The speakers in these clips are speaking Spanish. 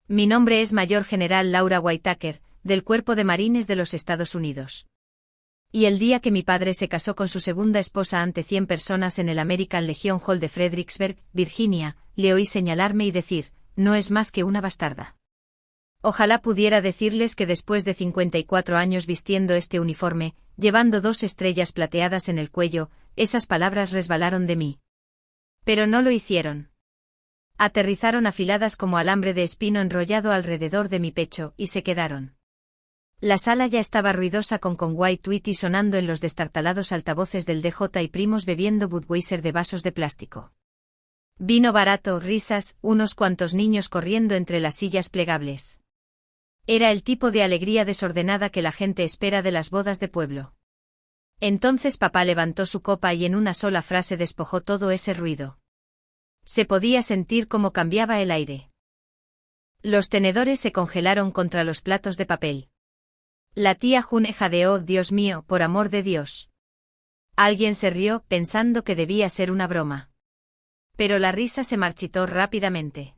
Mi nombre es Mayor General Laura Whitaker, del Cuerpo de Marines de los Estados Unidos. Y el día que mi padre se casó con su segunda esposa ante 100 personas en el American Legion Hall de Fredericksburg, Virginia, le oí señalarme y decir, no es más que una bastarda. Ojalá pudiera decirles que después de 54 años vistiendo este uniforme, llevando 2 estrellas plateadas en el cuello, esas palabras resbalaron de mí. Pero no lo hicieron. Aterrizaron afiladas como alambre de espino enrollado alrededor de mi pecho, y se quedaron. La sala ya estaba ruidosa con Conway Twitty sonando en los destartalados altavoces del DJ y primos bebiendo Budweiser de vasos de plástico. Vino barato, risas, unos cuantos niños corriendo entre las sillas plegables. Era el tipo de alegría desordenada que la gente espera de las bodas de pueblo. Entonces papá levantó su copa y en una sola frase despojó todo ese ruido. Se podía sentir cómo cambiaba el aire. Los tenedores se congelaron contra los platos de papel. La tía June jadeó, Dios mío, por amor de Dios. Alguien se rió, pensando que debía ser una broma. Pero la risa se marchitó rápidamente.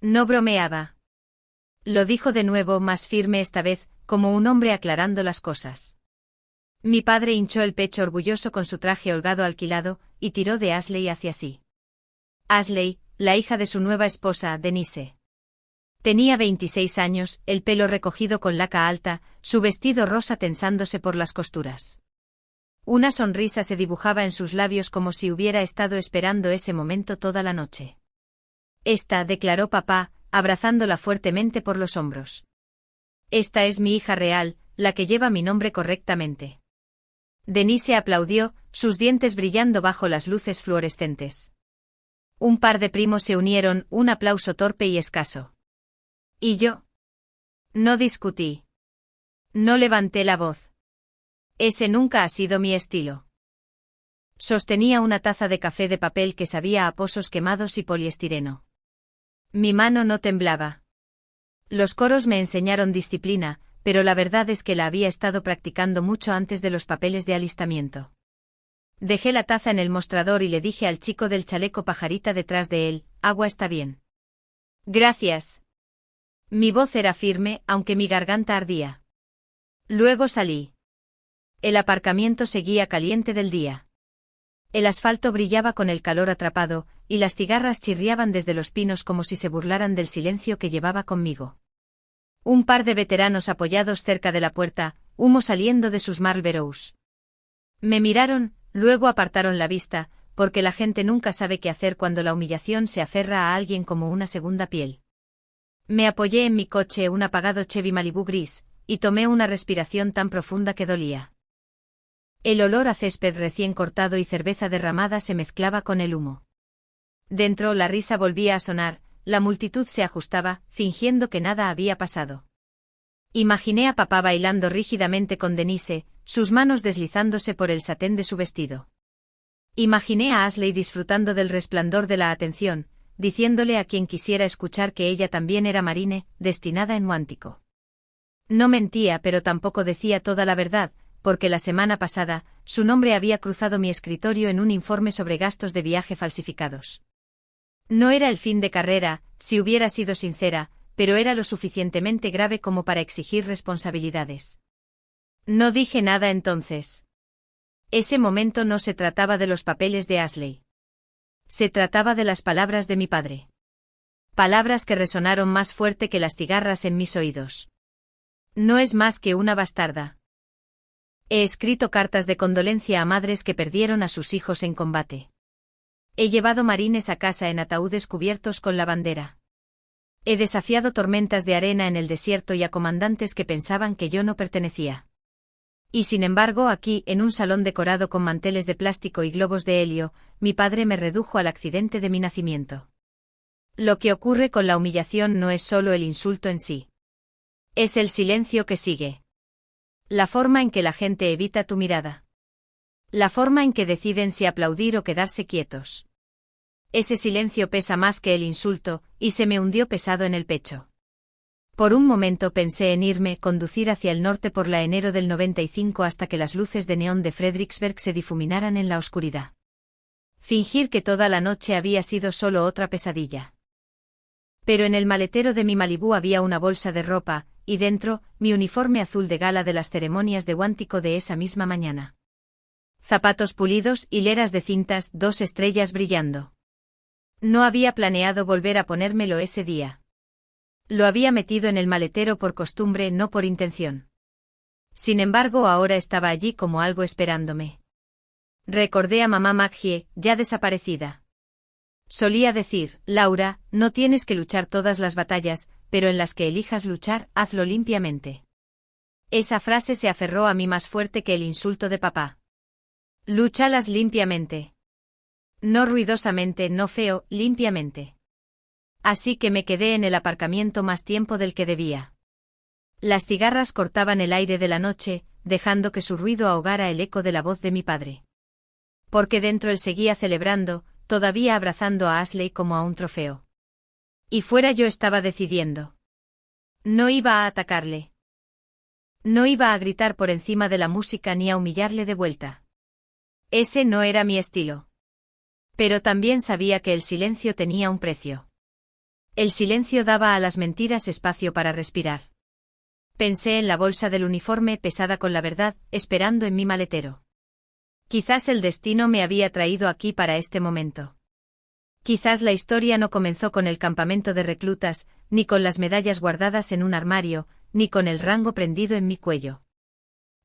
No bromeaba. Lo dijo de nuevo, más firme esta vez, como un hombre aclarando las cosas. Mi padre hinchó el pecho orgulloso con su traje holgado alquilado, y tiró de Ashley hacia sí. Ashley, la hija de su nueva esposa, Denise. Tenía 26 años, el pelo recogido con laca alta, su vestido rosa tensándose por las costuras. Una sonrisa se dibujaba en sus labios como si hubiera estado esperando ese momento toda la noche. Esta, declaró papá, abrazándola fuertemente por los hombros. Esta es mi hija real, la que lleva mi nombre correctamente. Denise aplaudió, sus dientes brillando bajo las luces fluorescentes. Un par de primos se unieron, un aplauso torpe y escaso. ¿Y yo? No discutí. No levanté la voz. Ese nunca ha sido mi estilo. Sostenía una taza de café de papel que sabía a pozos quemados y poliestireno. Mi mano no temblaba. Los coros me enseñaron disciplina, pero la verdad es que la había estado practicando mucho antes de los papeles de alistamiento. Dejé la taza en el mostrador y le dije al chico del chaleco pajarita detrás de él, agua está bien. Gracias. Mi voz era firme, aunque mi garganta ardía. Luego salí. El aparcamiento seguía caliente del día. El asfalto brillaba con el calor atrapado, y las cigarras chirriaban desde los pinos como si se burlaran del silencio que llevaba conmigo. Un par de veteranos apoyados cerca de la puerta, humo saliendo de sus Marlboros. Me miraron, luego apartaron la vista, porque la gente nunca sabe qué hacer cuando la humillación se aferra a alguien como una segunda piel. Me apoyé en mi coche, un apagado Chevy Malibu gris, y tomé una respiración tan profunda que dolía. El olor a césped recién cortado y cerveza derramada se mezclaba con el humo. Dentro la risa volvía a sonar, la multitud se ajustaba, fingiendo que nada había pasado. Imaginé a papá bailando rígidamente con Denise, sus manos deslizándose por el satén de su vestido. Imaginé a Ashley disfrutando del resplandor de la atención, diciéndole a quien quisiera escuchar que ella también era marine, destinada en Huántico. No mentía, pero tampoco decía toda la verdad, porque la semana pasada, su nombre había cruzado mi escritorio en un informe sobre gastos de viaje falsificados. No era el fin de carrera, si hubiera sido sincera, pero era lo suficientemente grave como para exigir responsabilidades. No dije nada entonces. Ese momento no se trataba de los papeles de Ashley. Se trataba de las palabras de mi padre. Palabras que resonaron más fuerte que las cigarras en mis oídos. No es más que una bastarda. He escrito cartas de condolencia a madres que perdieron a sus hijos en combate. He llevado marines a casa en ataúdes cubiertos con la bandera. He desafiado tormentas de arena en el desierto y a comandantes que pensaban que yo no pertenecía. Y sin embargo aquí, en un salón decorado con manteles de plástico y globos de helio, mi padre me redujo al accidente de mi nacimiento. Lo que ocurre con la humillación no es solo el insulto en sí. Es el silencio que sigue. La forma en que la gente evita tu mirada. La forma en que deciden si aplaudir o quedarse quietos. Ese silencio pesa más que el insulto, y se me hundió pesado en el pecho. Por un momento pensé en irme, conducir hacia el norte por la enero del 95 hasta que las luces de neón de Fredericksburg se difuminaran en la oscuridad. Fingir que toda la noche había sido solo otra pesadilla. Pero en el maletero de mi Malibú había una bolsa de ropa, y dentro, mi uniforme azul de gala de las ceremonias de Guántico de esa misma mañana. Zapatos pulidos, hileras de cintas, 2 estrellas brillando. No había planeado volver a ponérmelo ese día. Lo había metido en el maletero por costumbre, no por intención. Sin embargo, ahora estaba allí como algo esperándome. Recordé a mamá Maggie, ya desaparecida. Solía decir, Laura, no tienes que luchar todas las batallas, pero en las que elijas luchar, hazlo limpiamente. Esa frase se aferró a mí más fuerte que el insulto de papá. Lúchalas limpiamente. No ruidosamente, no feo, limpiamente. Así que me quedé en el aparcamiento más tiempo del que debía. Las cigarras cortaban el aire de la noche, dejando que su ruido ahogara el eco de la voz de mi padre. Porque dentro él seguía celebrando, todavía abrazando a Ashley como a un trofeo. Y fuera yo estaba decidiendo. No iba a atacarle. No iba a gritar por encima de la música ni a humillarle de vuelta. Ese no era mi estilo. Pero también sabía que el silencio tenía un precio. El silencio daba a las mentiras espacio para respirar. Pensé en la bolsa del uniforme pesada con la verdad, esperando en mi maletero. Quizás el destino me había traído aquí para este momento. Quizás la historia no comenzó con el campamento de reclutas, ni con las medallas guardadas en un armario, ni con el rango prendido en mi cuello.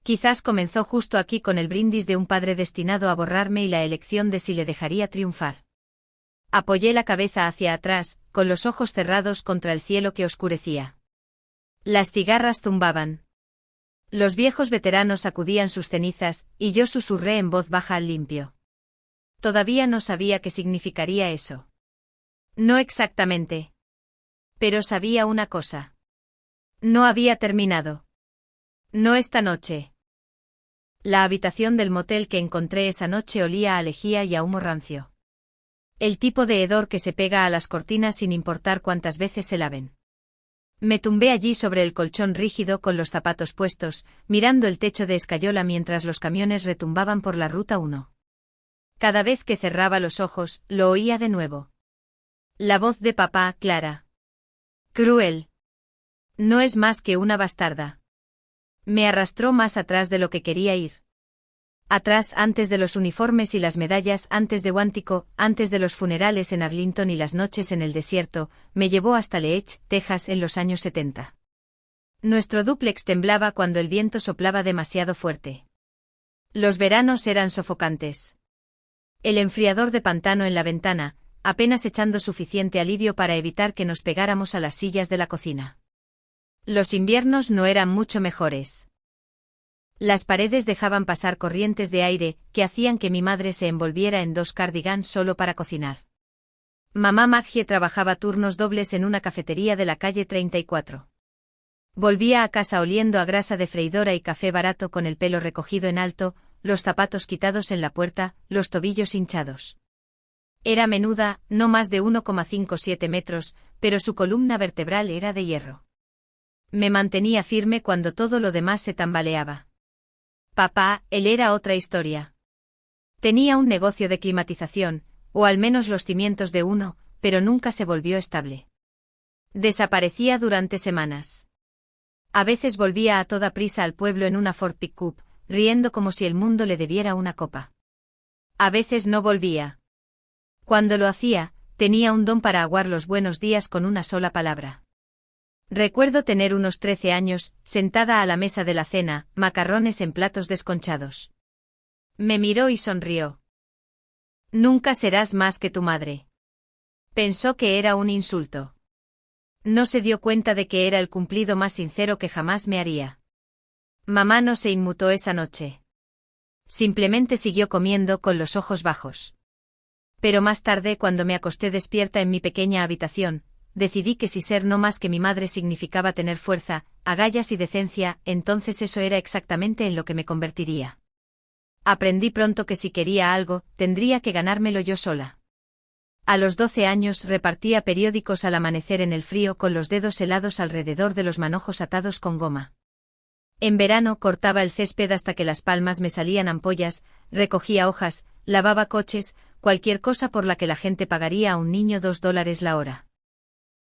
Quizás comenzó justo aquí con el brindis de un padre destinado a borrarme y la elección de si le dejaría triunfar. Apoyé la cabeza hacia atrás, con los ojos cerrados contra el cielo que oscurecía. Las cigarras zumbaban. Los viejos veteranos sacudían sus cenizas, y yo susurré en voz baja al limpio. Todavía no sabía qué significaría eso. No exactamente. Pero sabía una cosa. No había terminado. No esta noche. La habitación del motel que encontré esa noche olía a lejía y a humo rancio. El tipo de hedor que se pega a las cortinas sin importar cuántas veces se laven. Me tumbé allí sobre el colchón rígido con los zapatos puestos, mirando el techo de escayola mientras los camiones retumbaban por la ruta 1. Cada vez que cerraba los ojos, lo oía de nuevo. La voz de papá, clara. Cruel. No es más que una bastarda. Me arrastró más atrás de lo que quería ir. Atrás antes de los uniformes y las medallas, antes de Guántico, antes de los funerales en Arlington y las noches en el desierto, me llevó hasta Leech, Texas en los años 70. Nuestro dúplex temblaba cuando el viento soplaba demasiado fuerte. Los veranos eran sofocantes. El enfriador de pantano en la ventana, apenas echando suficiente alivio para evitar que nos pegáramos a las sillas de la cocina. Los inviernos no eran mucho mejores. Las paredes dejaban pasar corrientes de aire, que hacían que mi madre se envolviera en 2 cardigans solo para cocinar. Mamá Maggie trabajaba turnos dobles en una cafetería de la calle 34. Volvía a casa oliendo a grasa de freidora y café barato con el pelo recogido en alto, los zapatos quitados en la puerta, los tobillos hinchados. Era menuda, no más de 1,57 metros, pero su columna vertebral era de hierro. Me mantenía firme cuando todo lo demás se tambaleaba. Papá, él era otra historia. Tenía un negocio de climatización, o al menos los cimientos de uno, pero nunca se volvió estable. Desaparecía durante semanas. A veces volvía a toda prisa al pueblo en una Ford Pickup, riendo como si el mundo le debiera una copa. A veces no volvía. Cuando lo hacía, tenía un don para aguar los buenos días con una sola palabra. Recuerdo tener unos 13 años, sentada a la mesa de la cena, macarrones en platos desconchados. Me miró y sonrió. Nunca serás más que tu madre. Pensó que era un insulto. No se dio cuenta de que era el cumplido más sincero que jamás me haría. Mamá no se inmutó esa noche. Simplemente siguió comiendo con los ojos bajos. Pero más tarde, cuando me acosté despierta en mi pequeña habitación, decidí que si ser no más que mi madre significaba tener fuerza, agallas y decencia, entonces eso era exactamente en lo que me convertiría. Aprendí pronto que si quería algo, tendría que ganármelo yo sola. A los 12 años repartía periódicos al amanecer en el frío con los dedos helados alrededor de los manojos atados con goma. En verano cortaba el césped hasta que las palmas me salían ampollas, recogía hojas, lavaba coches, cualquier cosa por la que la gente pagaría a un niño $2 la hora.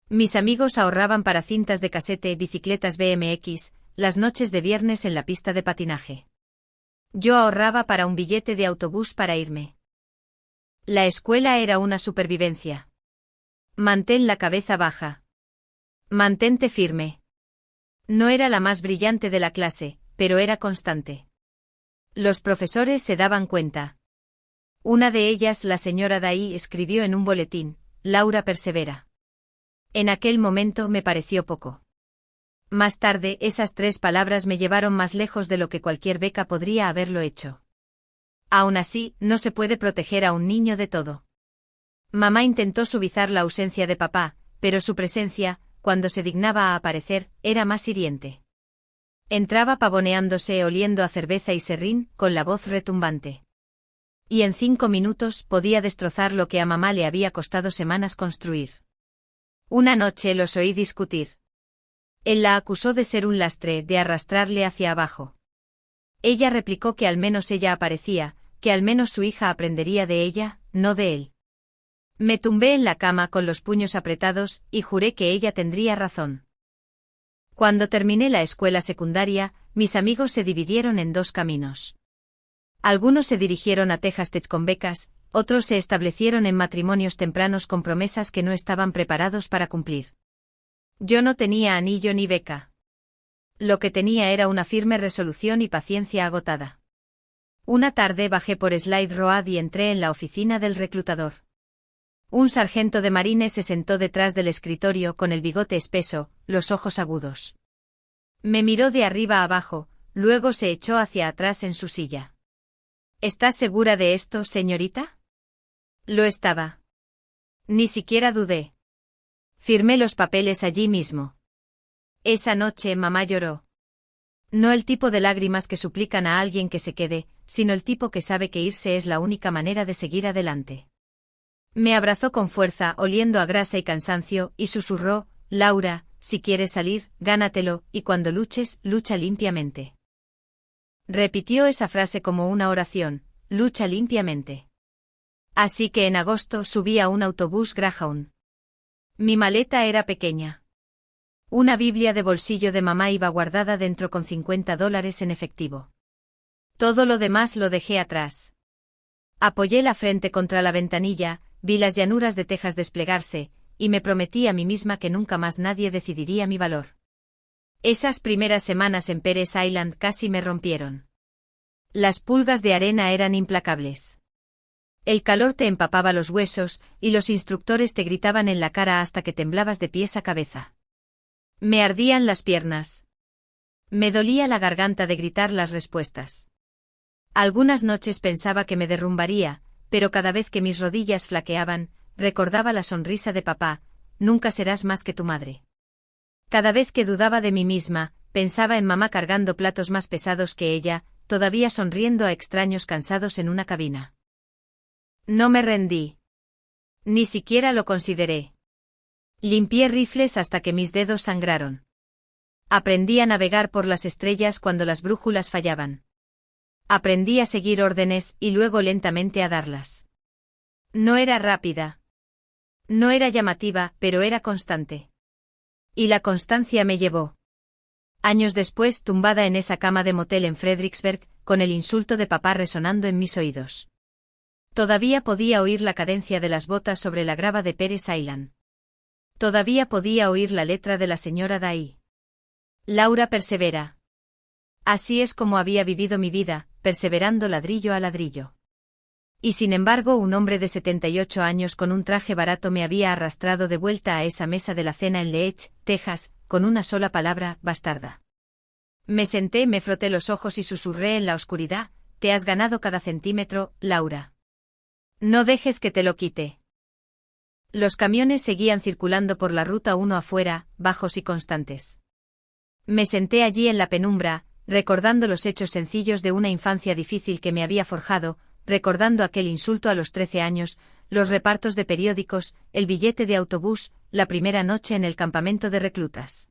Mis amigos ahorraban para cintas de casete, bicicletas BMX, las noches de viernes en la pista de patinaje. Yo ahorraba para un billete de autobús para irme. La escuela era una supervivencia. Mantén la cabeza baja. Mantente firme. No era la más brillante de la clase, pero era constante. Los profesores se daban cuenta. Una de ellas, la señora Day, escribió en un boletín: Laura persevera. En aquel momento me pareció poco. Más tarde, esas 3 palabras me llevaron más lejos de lo que cualquier beca podría haberlo hecho. Aún así, no se puede proteger a un niño de todo. Mamá intentó suavizar la ausencia de papá, pero su presencia, cuando se dignaba a aparecer, era más hiriente. Entraba pavoneándose, oliendo a cerveza y serrín, con la voz retumbante. Y en 5 minutos podía destrozar lo que a mamá le había costado semanas construir. Una noche los oí discutir. Él la acusó de ser un lastre, de arrastrarle hacia abajo. Ella replicó que al menos ella aparecía, que al menos su hija aprendería de ella, no de él. Me tumbé en la cama con los puños apretados y juré que ella tendría razón. Cuando terminé la escuela secundaria, mis amigos se dividieron en 2 caminos. Algunos se dirigieron a Texas Tech con becas, otros se establecieron en matrimonios tempranos con promesas que no estaban preparados para cumplir. Yo no tenía anillo ni beca. Lo que tenía era una firme resolución y paciencia agotada. Una tarde bajé por Slide Road y entré en la oficina del reclutador. Un sargento de marines se sentó detrás del escritorio con el bigote espeso, los ojos agudos. Me miró de arriba a abajo, luego se echó hacia atrás en su silla. ¿Estás segura de esto, señorita? Lo estaba. Ni siquiera dudé. Firmé los papeles allí mismo. Esa noche mamá lloró. No el tipo de lágrimas que suplican a alguien que se quede, sino el tipo que sabe que irse es la única manera de seguir adelante. Me abrazó con fuerza, oliendo a grasa y cansancio, y susurró: Laura, si quieres salir, gánatelo, y cuando luches, lucha limpiamente. Repitió esa frase como una oración: lucha limpiamente. Así que en agosto subí a un autobús Greyhound. Mi maleta era pequeña. Una Biblia de bolsillo de mamá iba guardada dentro con $50 en efectivo. Todo lo demás lo dejé atrás. Apoyé la frente contra la ventanilla, vi las llanuras de Texas desplegarse, y me prometí a mí misma que nunca más nadie decidiría mi valor. Esas primeras semanas en Pérez Island casi me rompieron. Las pulgas de arena eran implacables. El calor te empapaba los huesos, y los instructores te gritaban en la cara hasta que temblabas de pies a cabeza. Me ardían las piernas. Me dolía la garganta de gritar las respuestas. Algunas noches pensaba que me derrumbaría, pero cada vez que mis rodillas flaqueaban, recordaba la sonrisa de papá: nunca serás más que tu madre. Cada vez que dudaba de mí misma, pensaba en mamá cargando platos más pesados que ella, todavía sonriendo a extraños cansados en una cabina. No me rendí. Ni siquiera lo consideré. Limpié rifles hasta que mis dedos sangraron. Aprendí a navegar por las estrellas cuando las brújulas fallaban. Aprendí a seguir órdenes y luego lentamente a darlas. No era rápida. No era llamativa, pero era constante. Y la constancia me llevó. Años después, tumbada en esa cama de motel en Fredericksburg, con el insulto de papá resonando en mis oídos. Todavía podía oír la cadencia de las botas sobre la grava de Pérez Island. Todavía podía oír la letra de la señora Day. Laura persevera. Así es como había vivido mi vida, perseverando ladrillo a ladrillo. Y sin embargo, un hombre de 78 años con un traje barato me había arrastrado de vuelta a esa mesa de la cena en Leech, Texas, con una sola palabra: bastarda. Me senté, me froté los ojos y susurré en la oscuridad: te has ganado cada centímetro, Laura. No dejes que te lo quite. Los camiones seguían circulando por la ruta 1 afuera, bajos y constantes. Me senté allí en la penumbra, recordando los hechos sencillos de una infancia difícil que me había forjado, recordando aquel insulto a los 13 años, los repartos de periódicos, el billete de autobús, la primera noche en el campamento de reclutas.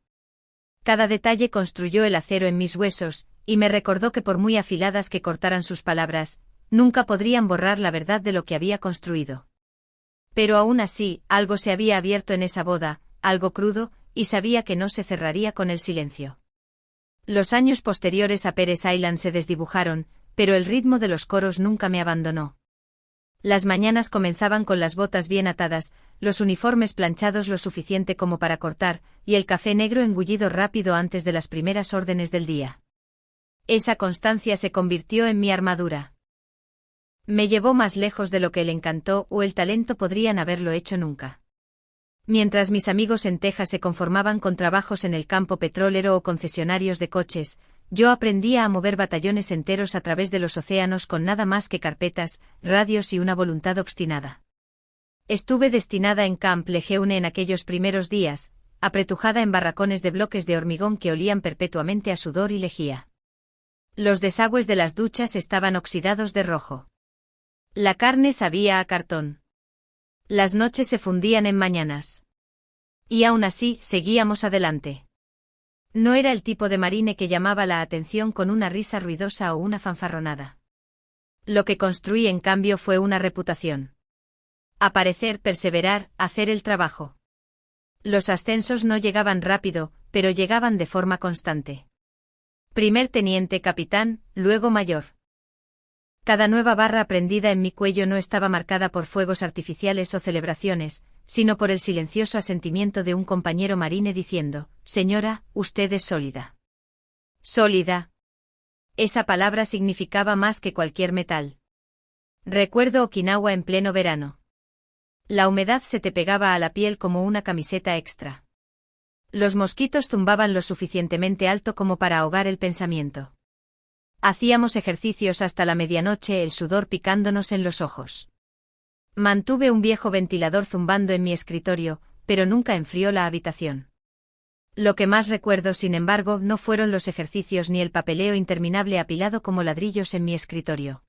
Cada detalle construyó el acero en mis huesos, y me recordó que por muy afiladas que cortaran sus palabras, nunca podrían borrar la verdad de lo que había construido. Pero aún así, algo se había abierto en esa boda, algo crudo, y sabía que no se cerraría con el silencio. Los años posteriores a Pérez Island se desdibujaron, pero el ritmo de los coros nunca me abandonó. Las mañanas comenzaban con las botas bien atadas, los uniformes planchados lo suficiente como para cortar, y el café negro engullido rápido antes de las primeras órdenes del día. Esa constancia se convirtió en mi armadura. Me llevó más lejos de lo que el encanto o el talento podrían haberlo hecho nunca. Mientras mis amigos en Texas se conformaban con trabajos en el campo petrolero o concesionarios de coches, yo aprendía a mover batallones enteros a través de los océanos con nada más que carpetas, radios y una voluntad obstinada. Estuve destinada en Camp Lejeune en aquellos primeros días, apretujada en barracones de bloques de hormigón que olían perpetuamente a sudor y lejía. Los desagües de las duchas estaban oxidados de rojo. La carne sabía a cartón. Las noches se fundían en mañanas. Y aún así, seguíamos adelante. No era el tipo de marine que llamaba la atención con una risa ruidosa o una fanfarronada. Lo que construí en cambio fue una reputación. Aparecer, perseverar, hacer el trabajo. Los ascensos no llegaban rápido, pero llegaban de forma constante. Primer teniente capitán, luego mayor. Cada nueva barra prendida en mi cuello no estaba marcada por fuegos artificiales o celebraciones, sino por el silencioso asentimiento de un compañero marine diciendo: «Señora, usted es sólida». Sólida. Esa palabra significaba más que cualquier metal. Recuerdo Okinawa en pleno verano. La humedad se te pegaba a la piel como una camiseta extra. Los mosquitos zumbaban lo suficientemente alto como para ahogar el pensamiento. Hacíamos ejercicios hasta la medianoche, el sudor picándonos en los ojos. Mantuve un viejo ventilador zumbando en mi escritorio, pero nunca enfrió la habitación. Lo que más recuerdo, sin embargo, no fueron los ejercicios ni el papeleo interminable apilado como ladrillos en mi escritorio.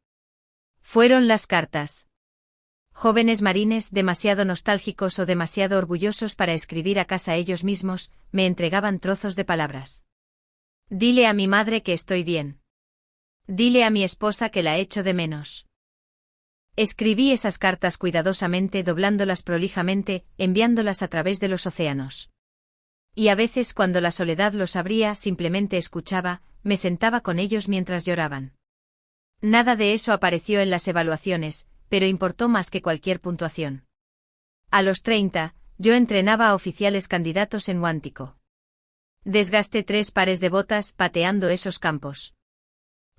Fueron las cartas. Jóvenes marines, demasiado nostálgicos o demasiado orgullosos para escribir a casa ellos mismos, me entregaban trozos de palabras. Dile a mi madre que estoy bien. Dile a mi esposa que la echo de menos. Escribí esas cartas cuidadosamente, doblándolas prolijamente, enviándolas a través de los océanos. Y a veces, cuando la soledad los abría, simplemente escuchaba, me sentaba con ellos mientras lloraban. Nada de eso apareció en las evaluaciones, pero importó más que cualquier puntuación. A los 30, yo entrenaba a oficiales candidatos en Huántico. Desgasté 3 pares de botas pateando esos campos.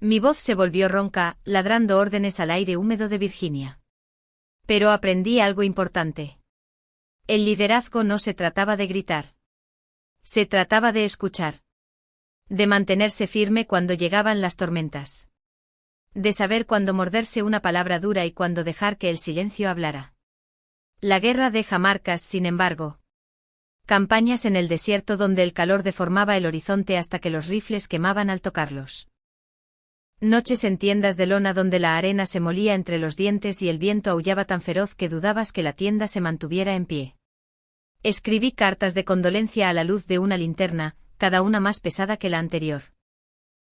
Mi voz se volvió ronca, ladrando órdenes al aire húmedo de Virginia. Pero aprendí algo importante. El liderazgo no se trataba de gritar. Se trataba de escuchar. De mantenerse firme cuando llegaban las tormentas. De saber cuándo morderse una palabra dura y cuándo dejar que el silencio hablara. La guerra deja marcas, sin embargo. Campañas en el desierto donde el calor deformaba el horizonte hasta que los rifles quemaban al tocarlos. Noches en tiendas de lona donde la arena se molía entre los dientes y el viento aullaba tan feroz que dudabas que la tienda se mantuviera en pie. Escribí cartas de condolencia a la luz de una linterna, cada una más pesada que la anterior.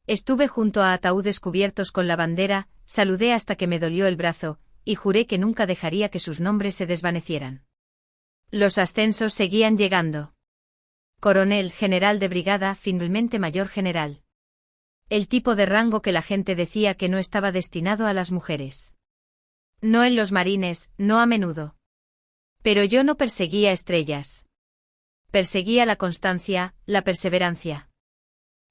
Estuve junto a ataúdes cubiertos con la bandera, saludé hasta que me dolió el brazo, y juré que nunca dejaría que sus nombres se desvanecieran. Los ascensos seguían llegando. Coronel, general de brigada, finalmente mayor general. El tipo de rango que la gente decía que no estaba destinado a las mujeres. No en los marines, no a menudo. Pero yo no perseguía estrellas. Perseguía la constancia, la perseverancia.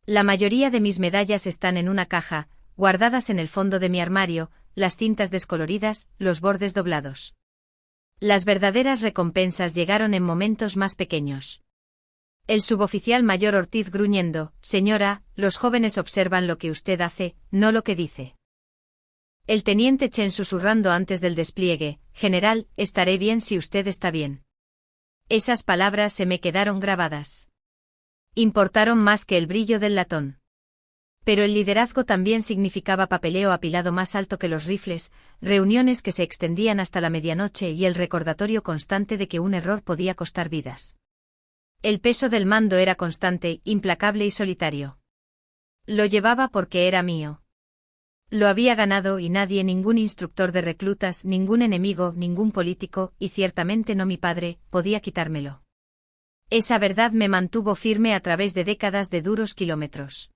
La mayoría de mis medallas están en una caja, guardadas en el fondo de mi armario, las cintas descoloridas, los bordes doblados. Las verdaderas recompensas llegaron en momentos más pequeños. El suboficial mayor Ortiz gruñendo: «Señora, los jóvenes observan lo que usted hace, no lo que dice». El teniente Chen susurrando antes del despliegue: «General, estaré bien si usted está bien». Esas palabras se me quedaron grabadas. Importaron más que el brillo del latón. Pero el liderazgo también significaba papeleo apilado más alto que los rifles, reuniones que se extendían hasta la medianoche y el recordatorio constante de que un error podía costar vidas. El peso del mando era constante, implacable y solitario. Lo llevaba porque era mío. Lo había ganado y nadie, ningún instructor de reclutas, ningún enemigo, ningún político, y ciertamente no mi padre, podía quitármelo. Esa verdad me mantuvo firme a través de décadas de duros kilómetros.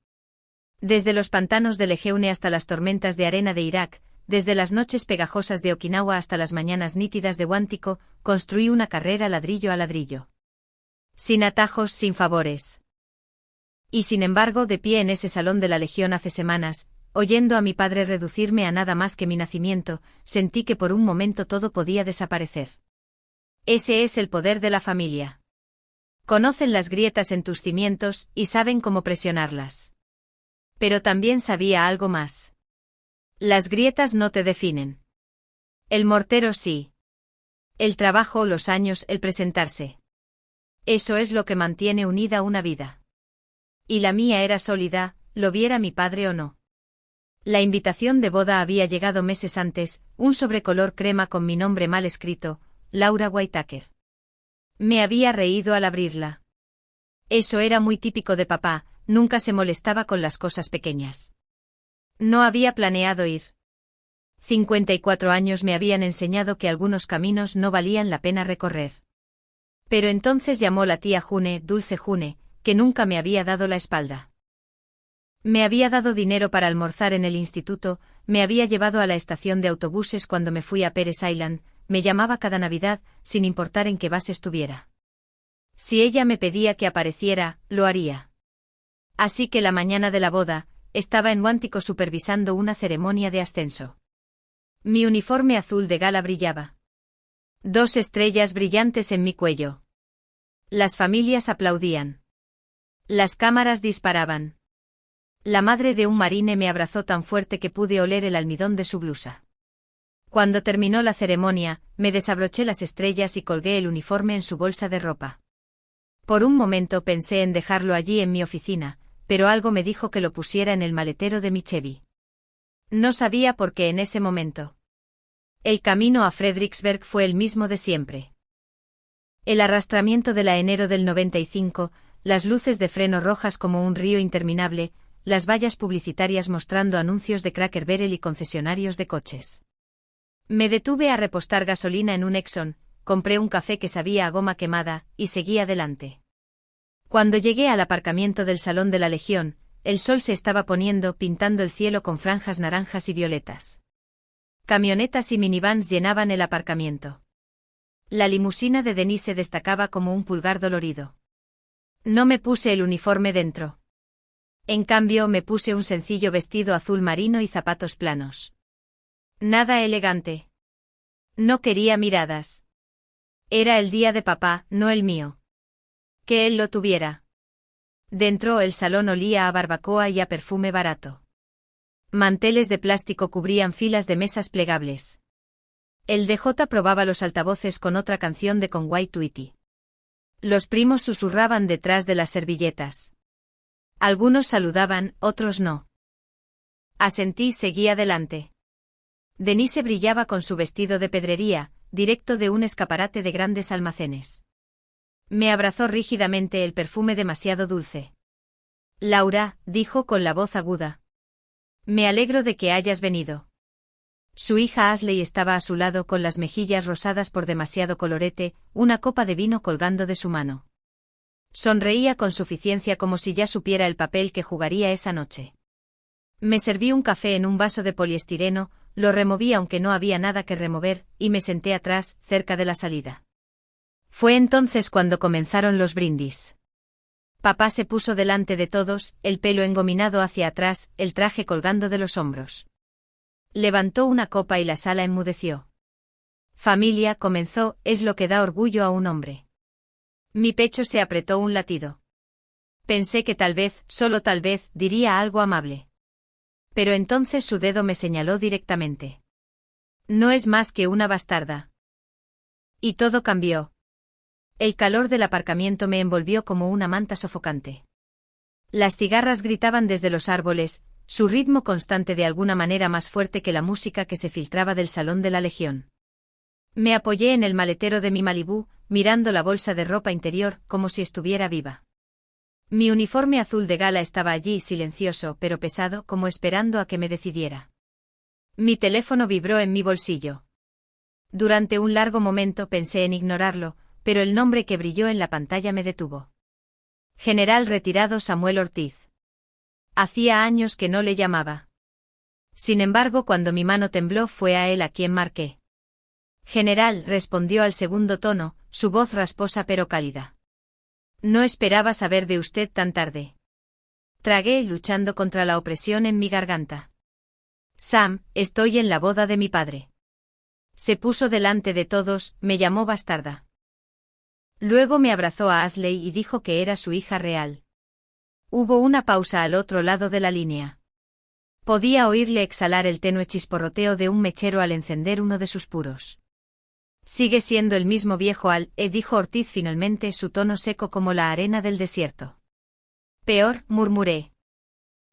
Desde los pantanos de Lejeune hasta las tormentas de arena de Irak, desde las noches pegajosas de Okinawa hasta las mañanas nítidas de Huántico, construí una carrera ladrillo a ladrillo. Sin atajos, sin favores. Y sin embargo, de pie en ese salón de la Legión hace semanas, oyendo a mi padre reducirme a nada más que mi nacimiento, sentí que por un momento todo podía desaparecer. Ese es el poder de la familia. Conocen las grietas en tus cimientos y saben cómo presionarlas. Pero también sabía algo más. Las grietas no te definen. El mortero sí. El trabajo, los años, el presentarse. Eso es lo que mantiene unida una vida. Y la mía era sólida, lo viera mi padre o no. La invitación de boda había llegado meses antes, un sobrecolor crema con mi nombre mal escrito, Laura Whitaker. Me había reído al abrirla. Eso era muy típico de papá, nunca se molestaba con las cosas pequeñas. No había planeado ir. 54 años me habían enseñado que algunos caminos no valían la pena recorrer. Pero entonces llamó la tía June, Dulce June, que nunca me había dado la espalda. Me había dado dinero para almorzar en el instituto, me había llevado a la estación de autobuses cuando me fui a Peres Island, me llamaba cada Navidad, sin importar en qué base estuviera. Si ella me pedía que apareciera, lo haría. Así que la mañana de la boda, estaba en Huántico supervisando una ceremonia de ascenso. Mi uniforme azul de gala brillaba. 2 estrellas brillantes en mi cuello. Las familias aplaudían. Las cámaras disparaban. La madre de un marine me abrazó tan fuerte que pude oler el almidón de su blusa. Cuando terminó la ceremonia, me desabroché las estrellas y colgué el uniforme en su bolsa de ropa. Por un momento pensé en dejarlo allí en mi oficina, pero algo me dijo que lo pusiera en el maletero de mi Chevy. No sabía por qué en ese momento. El camino a Fredericksburg fue el mismo de siempre. El arrastramiento de la enero del 95, las luces de freno rojas como un río interminable, las vallas publicitarias mostrando anuncios de Cracker Barrel y concesionarios de coches. Me detuve a repostar gasolina en un Exxon, compré un café que sabía a goma quemada, y seguí adelante. Cuando llegué al aparcamiento del Salón de la Legión, el sol se estaba poniendo, pintando el cielo con franjas naranjas y violetas. Camionetas y minivans llenaban el aparcamiento. La limusina de Denise destacaba como un pulgar dolorido. No me puse el uniforme dentro. En cambio, me puse un sencillo vestido azul marino y zapatos planos. Nada elegante. No quería miradas. Era el día de papá, no el mío. Que él lo tuviera. Dentro el salón olía a barbacoa y a perfume barato. Manteles de plástico cubrían filas de mesas plegables. El DJ probaba los altavoces con otra canción de Conway Twitty. Los primos susurraban detrás de las servilletas. Algunos saludaban, otros no. Asentí y seguí adelante. Denise brillaba con su vestido de pedrería, directo de un escaparate de grandes almacenes. Me abrazó rígidamente el perfume demasiado dulce. Laura, dijo con la voz aguda. Me alegro de que hayas venido. Su hija Ashley estaba a su lado con las mejillas rosadas por demasiado colorete, una copa de vino colgando de su mano. Sonreía con suficiencia como si ya supiera el papel que jugaría esa noche. Me serví un café en un vaso de poliestireno, lo removí aunque no había nada que remover, y me senté atrás, cerca de la salida. Fue entonces cuando comenzaron los brindis. Papá se puso delante de todos, el pelo engominado hacia atrás, el traje colgando de los hombros. Levantó una copa y la sala enmudeció. Familia, comenzó, es lo que da orgullo a un hombre. Mi pecho se apretó un latido. Pensé que tal vez, solo tal vez, diría algo amable. Pero entonces su dedo me señaló directamente. No es más que una bastarda. Y todo cambió. El calor del aparcamiento me envolvió como una manta sofocante. Las cigarras gritaban desde los árboles, su ritmo constante de alguna manera más fuerte que la música que se filtraba del Salón de la Legión. Me apoyé en el maletero de mi Malibú, mirando la bolsa de ropa interior, como si estuviera viva. Mi uniforme azul de gala estaba allí, silencioso pero pesado, como esperando a que me decidiera. Mi teléfono vibró en mi bolsillo. Durante un largo momento pensé en ignorarlo, pero el nombre que brilló en la pantalla me detuvo. General retirado Samuel Ortiz. Hacía años que no le llamaba. Sin embargo, cuando mi mano tembló fue a él a quien marqué. General, respondió al segundo tono, su voz rasposa pero cálida. No esperaba saber de usted tan tarde. Tragué, luchando contra la opresión en mi garganta. Sam, estoy en la boda de mi padre. Se puso delante de todos, me llamó bastarda. Luego me abrazó a Ashley y dijo que era su hija real. Hubo una pausa al otro lado de la línea. Podía oírle exhalar el tenue chisporroteo de un mechero al encender uno de sus puros. Sigue siendo el mismo viejo dijo Ortiz finalmente, su tono seco como la arena del desierto. Peor, murmuré.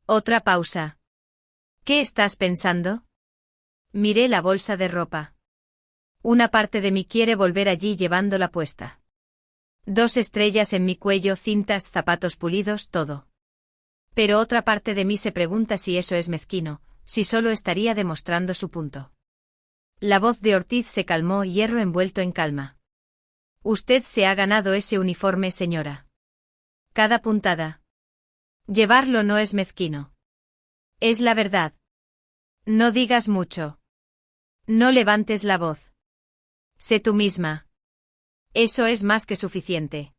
Otra pausa. ¿Qué estás pensando? Miré la bolsa de ropa. Una parte de mí quiere volver allí llevándola puesta. 2 estrellas en mi cuello, cintas, zapatos pulidos, todo. Pero otra parte de mí se pregunta si eso es mezquino, si solo estaría demostrando su punto. La voz de Ortiz se calmó, hierro envuelto en calma. Usted se ha ganado ese uniforme, señora. Cada puntada. Llevarlo no es mezquino. Es la verdad. No digas mucho. No levantes la voz. Sé tú misma. Eso es más que suficiente.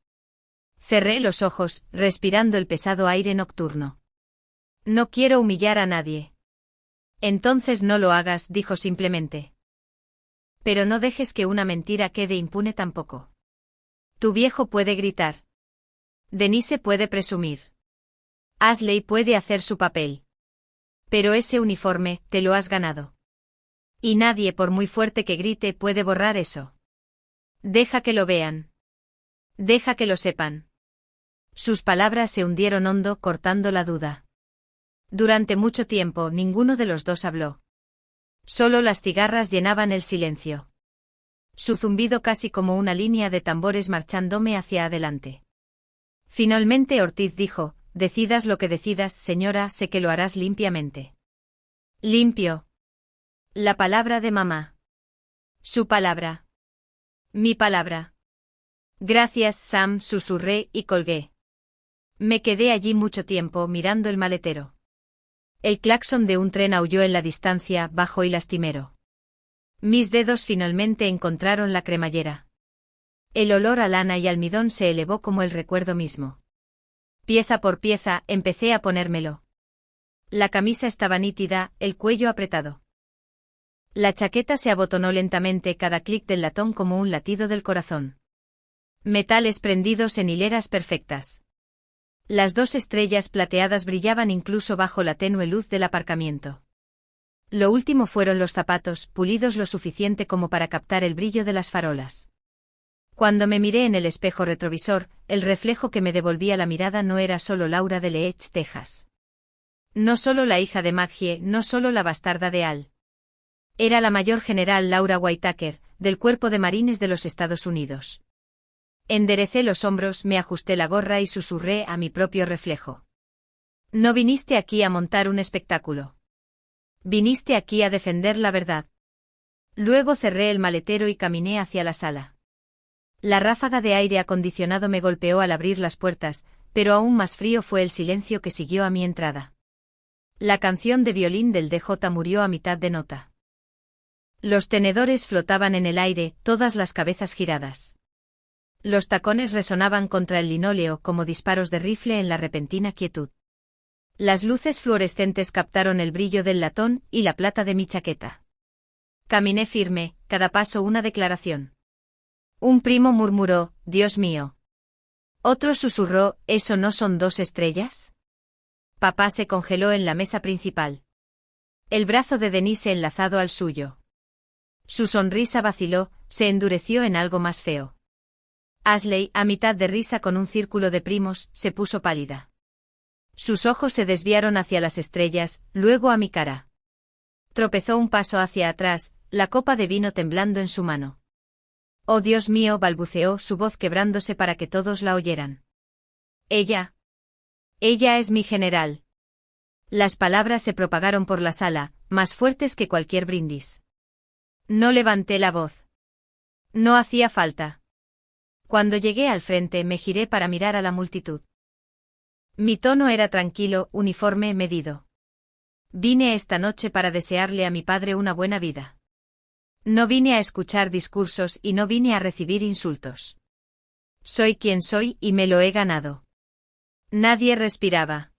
Cerré los ojos, respirando el pesado aire nocturno. No quiero humillar a nadie. Entonces no lo hagas, dijo simplemente. Pero no dejes que una mentira quede impune tampoco. Tu viejo puede gritar. Denise puede presumir. Ashley puede hacer su papel. Pero ese uniforme, te lo has ganado. Y nadie, por muy fuerte que grite, puede borrar eso. Deja que lo vean. Deja que lo sepan. Sus palabras se hundieron hondo, cortando la duda. Durante mucho tiempo ninguno de los dos habló. Solo las cigarras llenaban el silencio. Su zumbido casi como una línea de tambores marchándome hacia adelante. Finalmente Ortiz dijo, decidas lo que decidas, señora, sé que lo harás limpiamente. Limpio. La palabra de mamá. Su palabra. Mi palabra. Gracias, Sam, susurré y colgué. Me quedé allí mucho tiempo mirando el maletero. El claxon de un tren aulló en la distancia, bajo y lastimero. Mis dedos finalmente encontraron la cremallera. El olor a lana y almidón se elevó como el recuerdo mismo. Pieza por pieza, empecé a ponérmelo. La camisa estaba nítida, el cuello apretado. La chaqueta se abotonó lentamente, cada clic del latón como un latido del corazón. Metales prendidos en hileras perfectas. Las 2 estrellas plateadas brillaban incluso bajo la tenue luz del aparcamiento. Lo último fueron los zapatos, pulidos lo suficiente como para captar el brillo de las farolas. Cuando me miré en el espejo retrovisor, el reflejo que me devolvía la mirada no era solo Laura de Leech, Texas. No solo la hija de Maggie, no solo la bastarda de Al. Era la mayor general Laura Whitaker, del Cuerpo de Marines de los Estados Unidos. Enderecé los hombros, me ajusté la gorra y susurré a mi propio reflejo. No viniste aquí a montar un espectáculo. Viniste aquí a defender la verdad. Luego cerré el maletero y caminé hacia la sala. La ráfaga de aire acondicionado me golpeó al abrir las puertas, pero aún más frío fue el silencio que siguió a mi entrada. La canción de violín del DJ murió a mitad de nota. Los tenedores flotaban en el aire, todas las cabezas giradas. Los tacones resonaban contra el linóleo como disparos de rifle en la repentina quietud. Las luces fluorescentes captaron el brillo del latón y la plata de mi chaqueta. Caminé firme, cada paso una declaración. Un primo murmuró, Dios mío. Otro susurró, ¿eso no son 2 estrellas? Papá se congeló en la mesa principal. El brazo de Denise enlazado al suyo. Su sonrisa vaciló, se endureció en algo más feo. Ashley, a mitad de risa con un círculo de primos, se puso pálida. Sus ojos se desviaron hacia las estrellas, luego a mi cara. Tropezó un paso hacia atrás, la copa de vino temblando en su mano. Oh Dios mío, balbuceó, su voz quebrándose para que todos la oyeran. Ella es mi general. Las palabras se propagaron por la sala, más fuertes que cualquier brindis. No levanté la voz. No hacía falta. Cuando llegué al frente me giré para mirar a la multitud. Mi tono era tranquilo, uniforme, medido. Vine esta noche para desearle a mi padre una buena vida. No vine a escuchar discursos y no vine a recibir insultos. Soy quien soy y me lo he ganado. Nadie respiraba.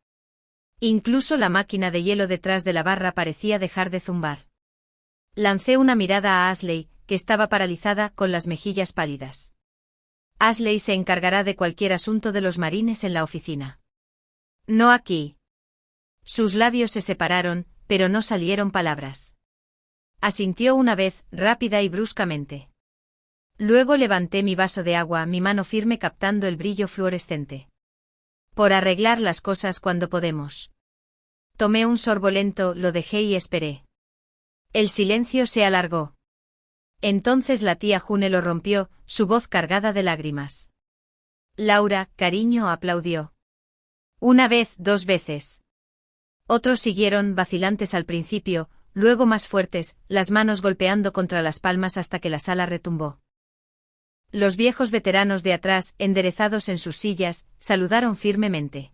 Incluso la máquina de hielo detrás de la barra parecía dejar de zumbar. Lancé una mirada a Ashley, que estaba paralizada, con las mejillas pálidas. Ashley se encargará de cualquier asunto de los marines en la oficina. No aquí. Sus labios se separaron, pero no salieron palabras. Asintió una vez, rápida y bruscamente. Luego levanté mi vaso de agua, mi mano firme captando el brillo fluorescente. Por arreglar las cosas cuando podemos. Tomé un sorbo lento, lo dejé y esperé. El silencio se alargó. Entonces la tía June lo rompió, su voz cargada de lágrimas. Laura, cariño, aplaudió. Una vez, 2 veces. Otros siguieron, vacilantes al principio, luego más fuertes, las manos golpeando contra las palmas hasta que la sala retumbó. Los viejos veteranos de atrás, enderezados en sus sillas, saludaron firmemente.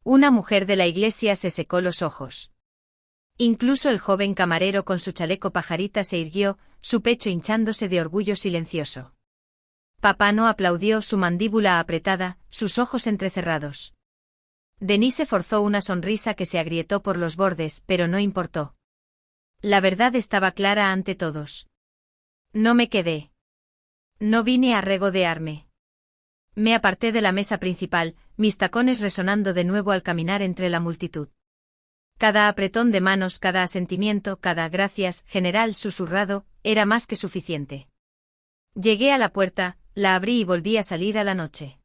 Una mujer de la iglesia se secó los ojos. Incluso el joven camarero con su chaleco pajarita se irguió, su pecho hinchándose de orgullo silencioso. Papá no aplaudió, su mandíbula apretada, sus ojos entrecerrados. Denise forzó una sonrisa que se agrietó por los bordes, pero no importó. La verdad estaba clara ante todos. No me quedé. No vine a regodearme. Me aparté de la mesa principal, mis tacones resonando de nuevo al caminar entre la multitud. Cada apretón de manos, cada asentimiento, cada gracias, general susurrado, era más que suficiente. Llegué a la puerta, la abrí y volví a salir a la noche.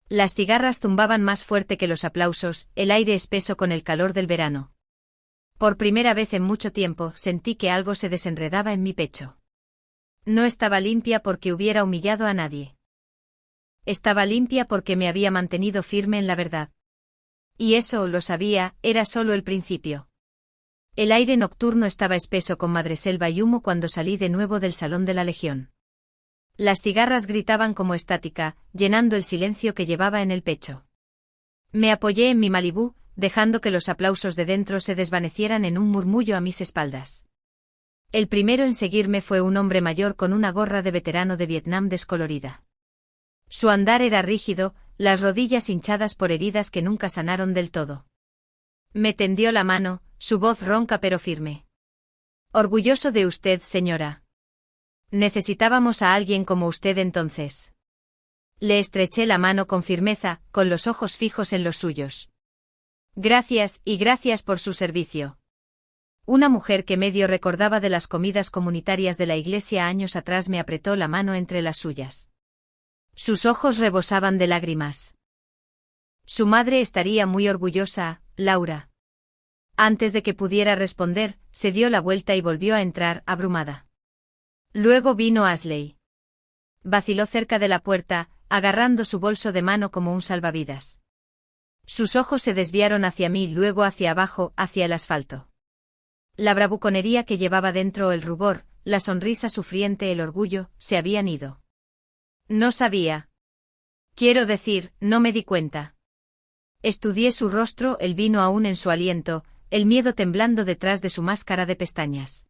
Las cigarras zumbaban más fuerte que los aplausos, el aire espeso con el calor del verano. Por primera vez en mucho tiempo sentí que algo se desenredaba en mi pecho. No estaba limpia porque hubiera humillado a nadie. Estaba limpia porque me había mantenido firme en la verdad. Y eso, lo sabía, era solo el principio. El aire nocturno estaba espeso con madreselva y humo cuando salí de nuevo del salón de la Legión. Las cigarras gritaban como estática, llenando el silencio que llevaba en el pecho. Me apoyé en mi Malibú, dejando que los aplausos de dentro se desvanecieran en un murmullo a mis espaldas. El primero en seguirme fue un hombre mayor con una gorra de veterano de Vietnam descolorida. Su andar era rígido, las rodillas hinchadas por heridas que nunca sanaron del todo. Me tendió la mano, su voz ronca pero firme. Orgulloso de usted, señora. Necesitábamos a alguien como usted entonces. Le estreché la mano con firmeza, con los ojos fijos en los suyos. Gracias, y gracias por su servicio. Una mujer que medio recordaba de las comidas comunitarias de la iglesia años atrás me apretó la mano entre las suyas. Sus ojos rebosaban de lágrimas. Su madre estaría muy orgullosa, Laura. Antes de que pudiera responder, se dio la vuelta y volvió a entrar, abrumada. Luego vino Ashley. Vaciló cerca de la puerta, agarrando su bolso de mano como un salvavidas. Sus ojos se desviaron hacia mí, luego hacia abajo, hacia el asfalto. La bravuconería que llevaba dentro, el rubor, la sonrisa sufriente, el orgullo, se habían ido. No sabía. Quiero decir, no me di cuenta. Estudié su rostro, el vino aún en su aliento, el miedo temblando detrás de su máscara de pestañas.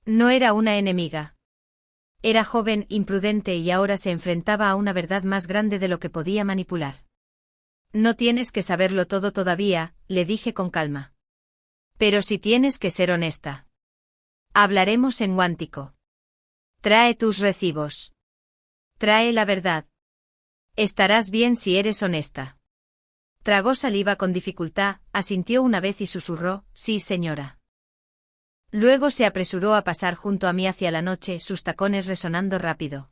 No era una enemiga. Era joven, imprudente y ahora se enfrentaba a una verdad más grande de lo que podía manipular. No tienes que saberlo todo todavía, le dije con calma. Pero si tienes que ser honesta. Hablaremos en Guántico. Trae tus recibos. Trae la verdad. Estarás bien si eres honesta. Tragó saliva con dificultad, asintió una vez y susurró, sí, señora. Luego se apresuró a pasar junto a mí hacia la noche, sus tacones resonando rápido.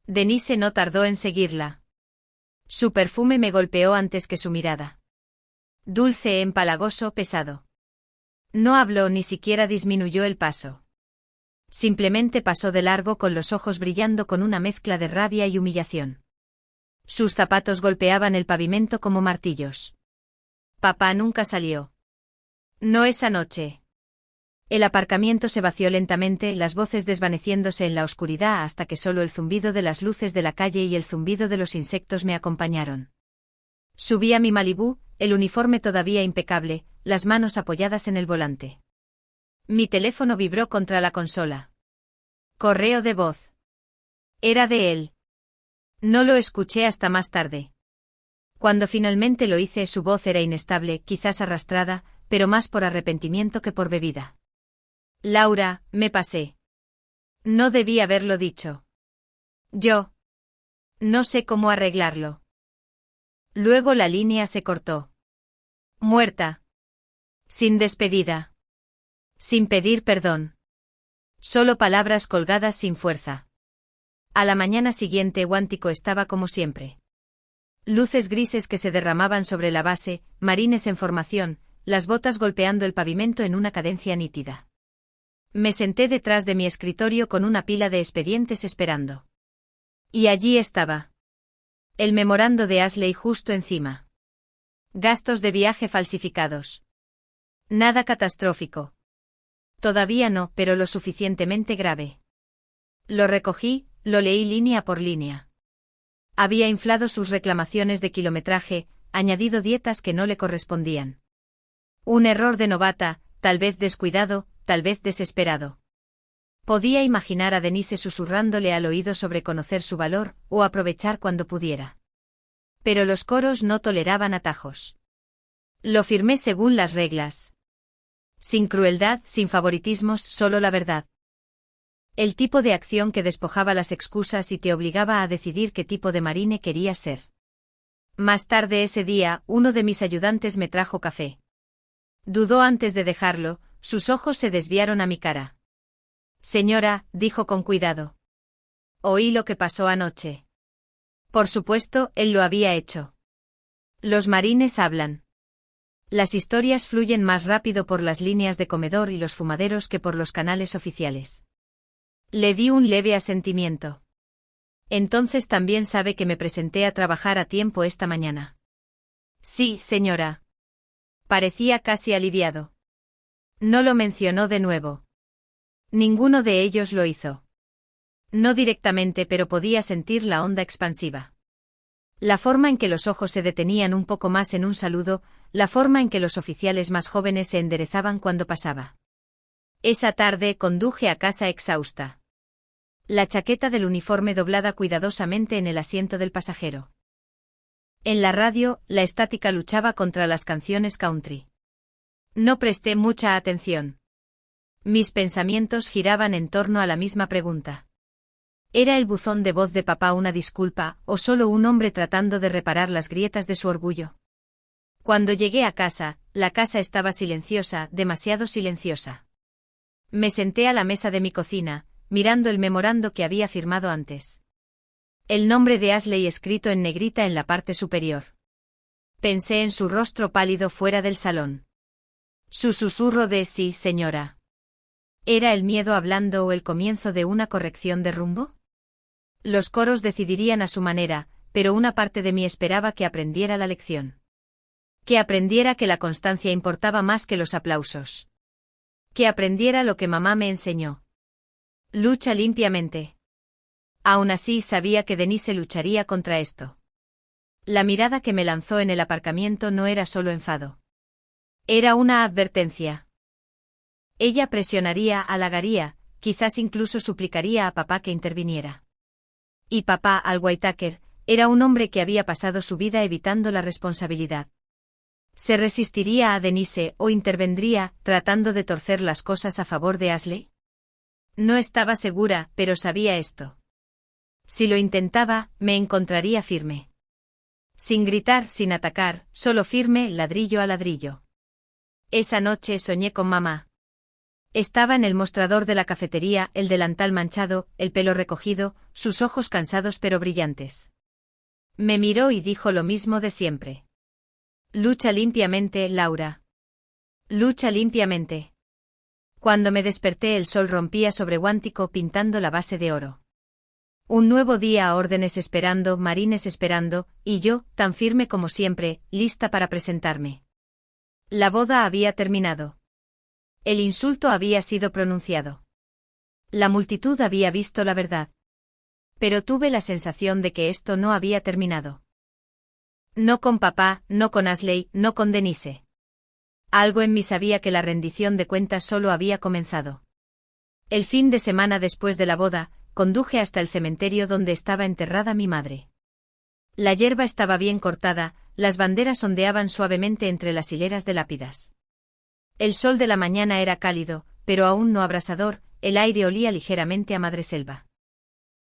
Denise no tardó en seguirla. Su perfume me golpeó antes que su mirada. Dulce, empalagoso, pesado. No habló, ni siquiera disminuyó el paso. Simplemente pasó de largo con los ojos brillando con una mezcla de rabia y humillación. Sus zapatos golpeaban el pavimento como martillos. Papá nunca salió. No esa noche. El aparcamiento se vació lentamente, las voces desvaneciéndose en la oscuridad hasta que solo el zumbido de las luces de la calle y el zumbido de los insectos me acompañaron. Subí a mi Malibú, el uniforme todavía impecable, las manos apoyadas en el volante. Mi teléfono vibró contra la consola. Correo de voz. Era de él. No lo escuché hasta más tarde. Cuando finalmente lo hice, su voz era inestable, quizás arrastrada, pero más por arrepentimiento que por bebida. Laura, me pasé. No debí haberlo dicho. Yo. No sé cómo arreglarlo. Luego la línea se cortó. Muerta. Sin despedida. Sin pedir perdón. Solo palabras colgadas sin fuerza. A la mañana siguiente Guántico estaba como siempre. Luces grises que se derramaban sobre la base, marines en formación, las botas golpeando el pavimento en una cadencia nítida. Me senté detrás de mi escritorio con una pila de expedientes esperando. Y allí estaba. El memorando de Ashley justo encima. Gastos de viaje falsificados. Nada catastrófico. Todavía no, pero lo suficientemente grave. Lo recogí, lo leí línea por línea. Había inflado sus reclamaciones de kilometraje, añadido dietas que no le correspondían. Un error de novata, tal vez descuidado, tal vez desesperado. Podía imaginar a Denise susurrándole al oído sobre conocer su valor, o aprovechar cuando pudiera. Pero los coros no toleraban atajos. Lo firmé según las reglas. Sin crueldad, sin favoritismos, solo la verdad. El tipo de acción que despojaba las excusas y te obligaba a decidir qué tipo de marine querías ser. Más tarde ese día, uno de mis ayudantes me trajo café. Dudó antes de dejarlo, sus ojos se desviaron a mi cara. Señora, dijo con cuidado. Oí lo que pasó anoche. Por supuesto, él lo había hecho. Los marines hablan. Las historias fluyen más rápido por las líneas de comedor y los fumaderos que por los canales oficiales. Le di un leve asentimiento. Entonces también sabe que me presenté a trabajar a tiempo esta mañana. Sí, señora. Parecía casi aliviado. No lo mencionó de nuevo. Ninguno de ellos lo hizo. No directamente, pero podía sentir la onda expansiva. La forma en que los ojos se detenían un poco más en un saludo, la forma en que los oficiales más jóvenes se enderezaban cuando pasaba. Esa tarde conduje a casa exhausta. La chaqueta del uniforme doblada cuidadosamente en el asiento del pasajero. En la radio, la estática luchaba contra las canciones country. No presté mucha atención. Mis pensamientos giraban en torno a la misma pregunta. ¿Era el buzón de voz de papá una disculpa, o solo un hombre tratando de reparar las grietas de su orgullo? Cuando llegué a casa, la casa estaba silenciosa, demasiado silenciosa. Me senté a la mesa de mi cocina, mirando el memorando que había firmado antes. El nombre de Ashley escrito en negrita en la parte superior. Pensé en su rostro pálido fuera del salón. Su susurro de sí, señora. ¿Era el miedo hablando o el comienzo de una corrección de rumbo? Los coros decidirían a su manera, pero una parte de mí esperaba que aprendiera la lección. Que aprendiera que la constancia importaba más que los aplausos. Que aprendiera lo que mamá me enseñó. Lucha limpiamente. Aún así sabía que Denise lucharía contra esto. La mirada que me lanzó en el aparcamiento no era solo enfado. Era una advertencia. Ella presionaría, halagaría, quizás incluso suplicaría a papá que interviniera. Y papá, Al Whitaker, era un hombre que había pasado su vida evitando la responsabilidad. ¿Se resistiría a Denise o intervendría, tratando de torcer las cosas a favor de Ashley? No estaba segura, pero sabía esto. Si lo intentaba, me encontraría firme. Sin gritar, sin atacar, solo firme, ladrillo a ladrillo. Esa noche soñé con mamá. Estaba en el mostrador de la cafetería, el delantal manchado, el pelo recogido, sus ojos cansados pero brillantes. Me miró y dijo lo mismo de siempre. Lucha limpiamente, Laura. Lucha limpiamente. Cuando me desperté el sol rompía sobre Guántico pintando la base de oro. Un nuevo día a órdenes esperando, marines esperando, y yo, tan firme como siempre, lista para presentarme. La boda había terminado. El insulto había sido pronunciado. La multitud había visto la verdad. Pero tuve la sensación de que esto no había terminado. No con papá, no con Ashley, no con Denise. Algo en mí sabía que la rendición de cuentas solo había comenzado. El fin de semana después de la boda, conduje hasta el cementerio donde estaba enterrada mi madre. La hierba estaba bien cortada, las banderas ondeaban suavemente entre las hileras de lápidas. El sol de la mañana era cálido, pero aún no abrasador, el aire olía ligeramente a madreselva.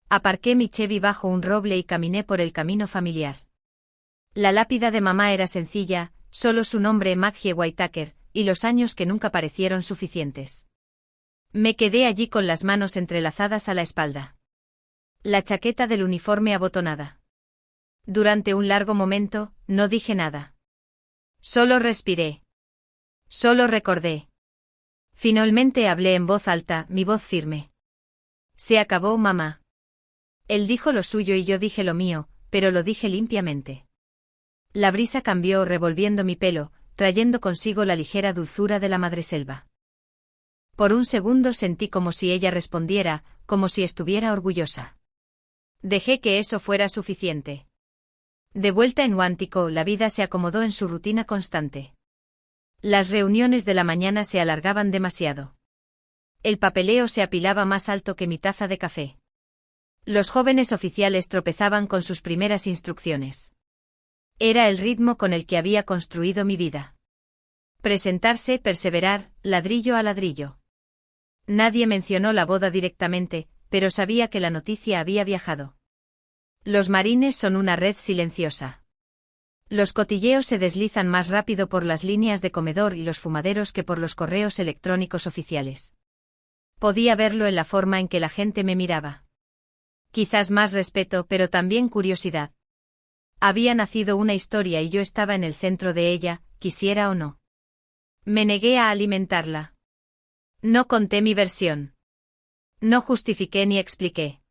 Aparqué mi Chevy bajo un roble y caminé por el camino familiar. La lápida de mamá era sencilla, solo su nombre Maggie Whitaker, y los años que nunca parecieron suficientes. Me quedé allí con las manos entrelazadas a la espalda. La chaqueta del uniforme abotonada. Durante un largo momento, no dije nada. Solo respiré. Solo recordé. Finalmente hablé en voz alta, mi voz firme. Se acabó, mamá. Él dijo lo suyo y yo dije lo mío, pero lo dije limpiamente. La brisa cambió revolviendo mi pelo, trayendo consigo la ligera dulzura de la madreselva. Por un segundo sentí como si ella respondiera, como si estuviera orgullosa. Dejé que eso fuera suficiente. De vuelta en Huántico, la vida se acomodó en su rutina constante. Las reuniones de la mañana se alargaban demasiado. El papeleo se apilaba más alto que mi taza de café. Los jóvenes oficiales tropezaban con sus primeras instrucciones. Era el ritmo con el que había construido mi vida. Presentarse, perseverar, ladrillo a ladrillo. Nadie mencionó la boda directamente, pero sabía que la noticia había viajado. Los marines son una red silenciosa. Los cotilleos se deslizan más rápido por las líneas de comedor y los fumaderos que por los correos electrónicos oficiales. Podía verlo en la forma en que la gente me miraba. Quizás más respeto, pero también curiosidad. Había nacido una historia y yo estaba en el centro de ella, quisiera o no. Me negué a alimentarla. No conté mi versión. No justifiqué ni expliqué.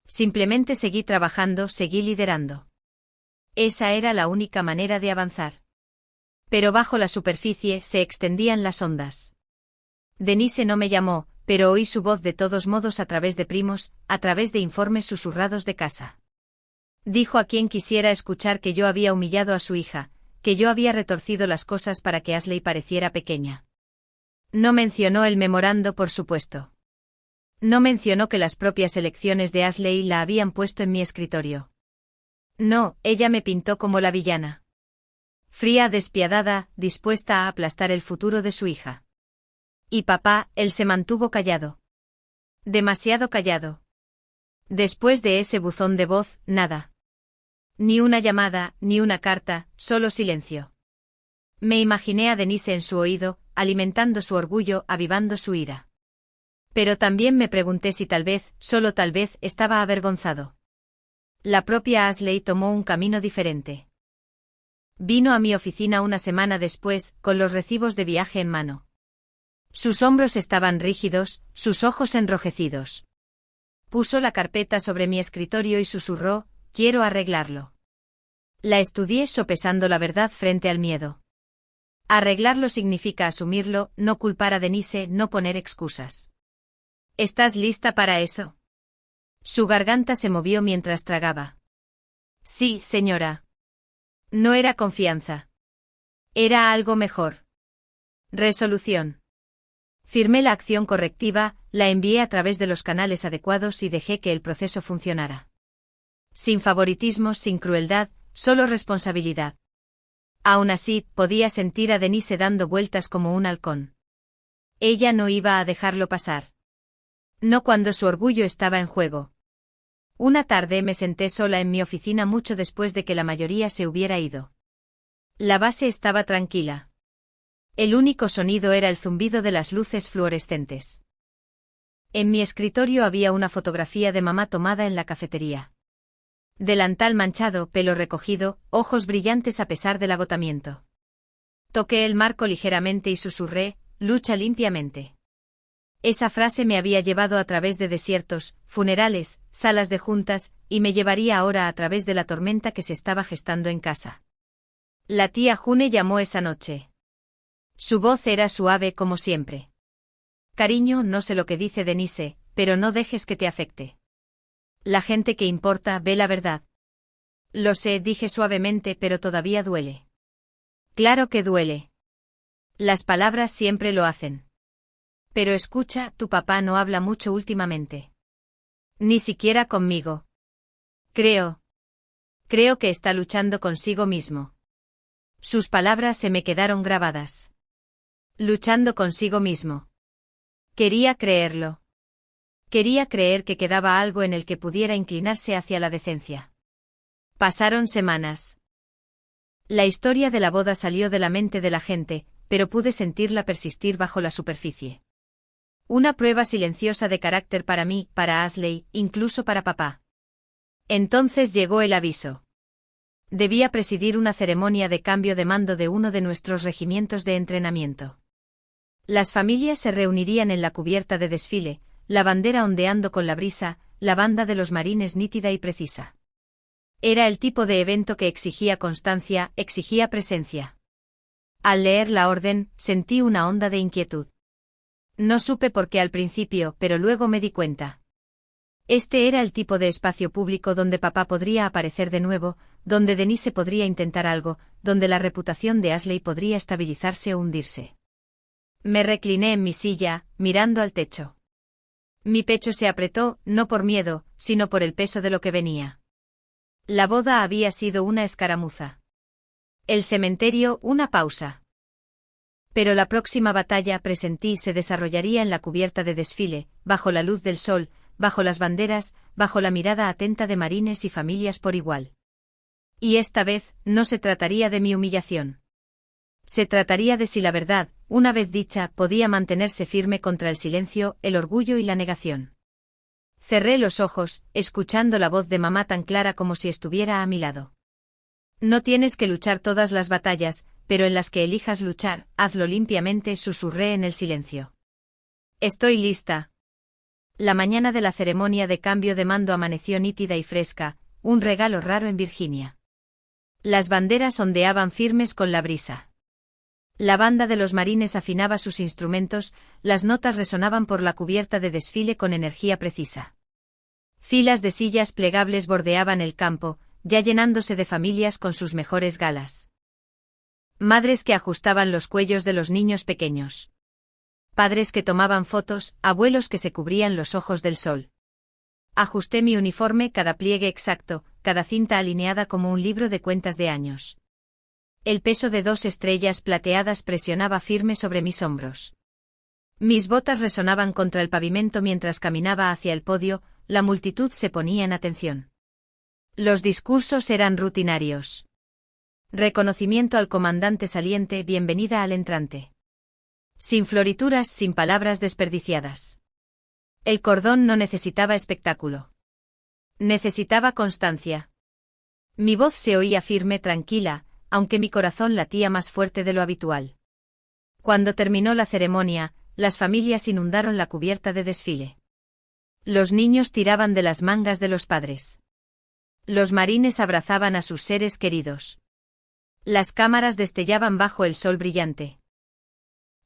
Simplemente seguí trabajando, seguí liderando. Esa era la única manera de avanzar. Pero bajo la superficie se extendían las ondas. Denise no me llamó, pero oí su voz de todos modos a través de primos, a través de informes susurrados de casa. Dijo a quien quisiera escuchar que yo había humillado a su hija, que yo había retorcido las cosas para que Ashley pareciera pequeña. No mencionó el memorando, por supuesto. No mencionó que las propias elecciones de Ashley la habían puesto en mi escritorio. No, ella me pintó como la villana. Fría, despiadada, dispuesta a aplastar el futuro de su hija. Y papá, él se mantuvo callado. Demasiado callado. Después de ese buzón de voz, nada. Ni una llamada, ni una carta, solo silencio. Me imaginé a Denise en su oído, alimentando su orgullo, avivando su ira. Pero también me pregunté si tal vez, solo tal vez, estaba avergonzado. La propia Ashley tomó un camino diferente. Vino a mi oficina una semana después, con los recibos de viaje en mano. Sus hombros estaban rígidos, sus ojos enrojecidos. Puso la carpeta sobre mi escritorio y susurró, quiero arreglarlo. La estudié sopesando la verdad frente al miedo. Arreglarlo significa asumirlo, no culpar a Denise, no poner excusas. ¿Estás lista para eso? Su garganta se movió mientras tragaba. Sí, señora. No era confianza. Era algo mejor. Resolución. Firmé la acción correctiva, la envié a través de los canales adecuados y dejé que el proceso funcionara. Sin favoritismos, sin crueldad, solo responsabilidad. Aún así, podía sentir a Denise dando vueltas como un halcón. Ella no iba a dejarlo pasar. No cuando su orgullo estaba en juego. Una tarde me senté sola en mi oficina mucho después de que la mayoría se hubiera ido. La base estaba tranquila. El único sonido era el zumbido de las luces fluorescentes. En mi escritorio había una fotografía de mamá tomada en la cafetería. Delantal manchado, pelo recogido, ojos brillantes a pesar del agotamiento. Toqué el marco ligeramente y susurré, lucha limpiamente. Esa frase me había llevado a través de desiertos, funerales, salas de juntas, y me llevaría ahora a través de la tormenta que se estaba gestando en casa. La tía June llamó esa noche. Su voz era suave como siempre. Cariño, no sé lo que dice Denise, pero no dejes que te afecte. La gente que importa ve la verdad. Lo sé, dije suavemente, pero todavía duele. Claro que duele. Las palabras siempre lo hacen. Pero escucha, tu papá no habla mucho últimamente. Ni siquiera conmigo. Creo que está luchando consigo mismo. Sus palabras se me quedaron grabadas. Luchando consigo mismo. Quería creerlo. Quería creer que quedaba algo en el que pudiera inclinarse hacia la decencia. Pasaron semanas. La historia de la boda salió de la mente de la gente, pero pude sentirla persistir bajo la superficie. Una prueba silenciosa de carácter para mí, para Ashley, incluso para papá. Entonces llegó el aviso. Debía presidir una ceremonia de cambio de mando de uno de nuestros regimientos de entrenamiento. Las familias se reunirían en la cubierta de desfile, la bandera ondeando con la brisa, la banda de los marines nítida y precisa. Era el tipo de evento que exigía constancia, exigía presencia. Al leer la orden, sentí una onda de inquietud. No supe por qué al principio, pero luego me di cuenta. Este era el tipo de espacio público donde papá podría aparecer de nuevo, donde Denise podría intentar algo, donde la reputación de Ashley podría estabilizarse o hundirse. Me recliné en mi silla, mirando al techo. Mi pecho se apretó, no por miedo, sino por el peso de lo que venía. La boda había sido una escaramuza. El cementerio, una pausa. Pero la próxima batalla, presentí, se desarrollaría en la cubierta de desfile, bajo la luz del sol, bajo las banderas, bajo la mirada atenta de marines y familias por igual. Y esta vez, no se trataría de mi humillación. Se trataría de si la verdad, una vez dicha, podía mantenerse firme contra el silencio, el orgullo y la negación. Cerré los ojos, escuchando la voz de mamá tan clara como si estuviera a mi lado. No tienes que luchar todas las batallas, pero en las que elijas luchar, hazlo limpiamente, susurré en el silencio. Estoy lista. La mañana de la ceremonia de cambio de mando amaneció nítida y fresca, un regalo raro en Virginia. Las banderas ondeaban firmes con la brisa. La banda de los marines afinaba sus instrumentos, las notas resonaban por la cubierta de desfile con energía precisa. Filas de sillas plegables bordeaban el campo, ya llenándose de familias con sus mejores galas. Madres que ajustaban los cuellos de los niños pequeños. Padres que tomaban fotos, abuelos que se cubrían los ojos del sol. Ajusté mi uniforme, cada pliegue exacto, cada cinta alineada como un libro de cuentas de años. El peso de 2 estrellas plateadas presionaba firme sobre mis hombros. Mis botas resonaban contra el pavimento mientras caminaba hacia el podio, la multitud se ponía en atención. Los discursos eran rutinarios. Reconocimiento al comandante saliente, bienvenida al entrante. Sin florituras, sin palabras desperdiciadas. El cordón no necesitaba espectáculo. Necesitaba constancia. Mi voz se oía firme, tranquila, aunque mi corazón latía más fuerte de lo habitual. Cuando terminó la ceremonia, las familias inundaron la cubierta de desfile. Los niños tiraban de las mangas de los padres. Los marines abrazaban a sus seres queridos. Las cámaras destellaban bajo el sol brillante.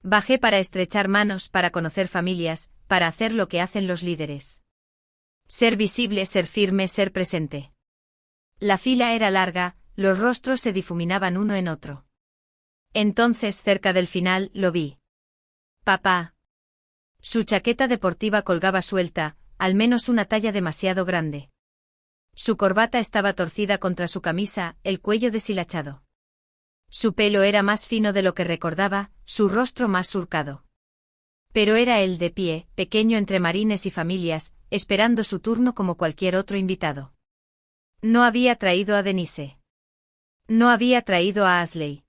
Bajé para estrechar manos, para conocer familias, para hacer lo que hacen los líderes. Ser visible, ser firme, ser presente. La fila era larga, los rostros se difuminaban uno en otro. Entonces, cerca del final, lo vi. Papá. Su chaqueta deportiva colgaba suelta, al menos una talla demasiado grande. Su corbata estaba torcida contra su camisa, el cuello deshilachado. Su pelo era más fino de lo que recordaba, su rostro más surcado. Pero era él de pie, pequeño entre marines y familias, esperando su turno como cualquier otro invitado. No había traído a Denise. No había traído a Ashley.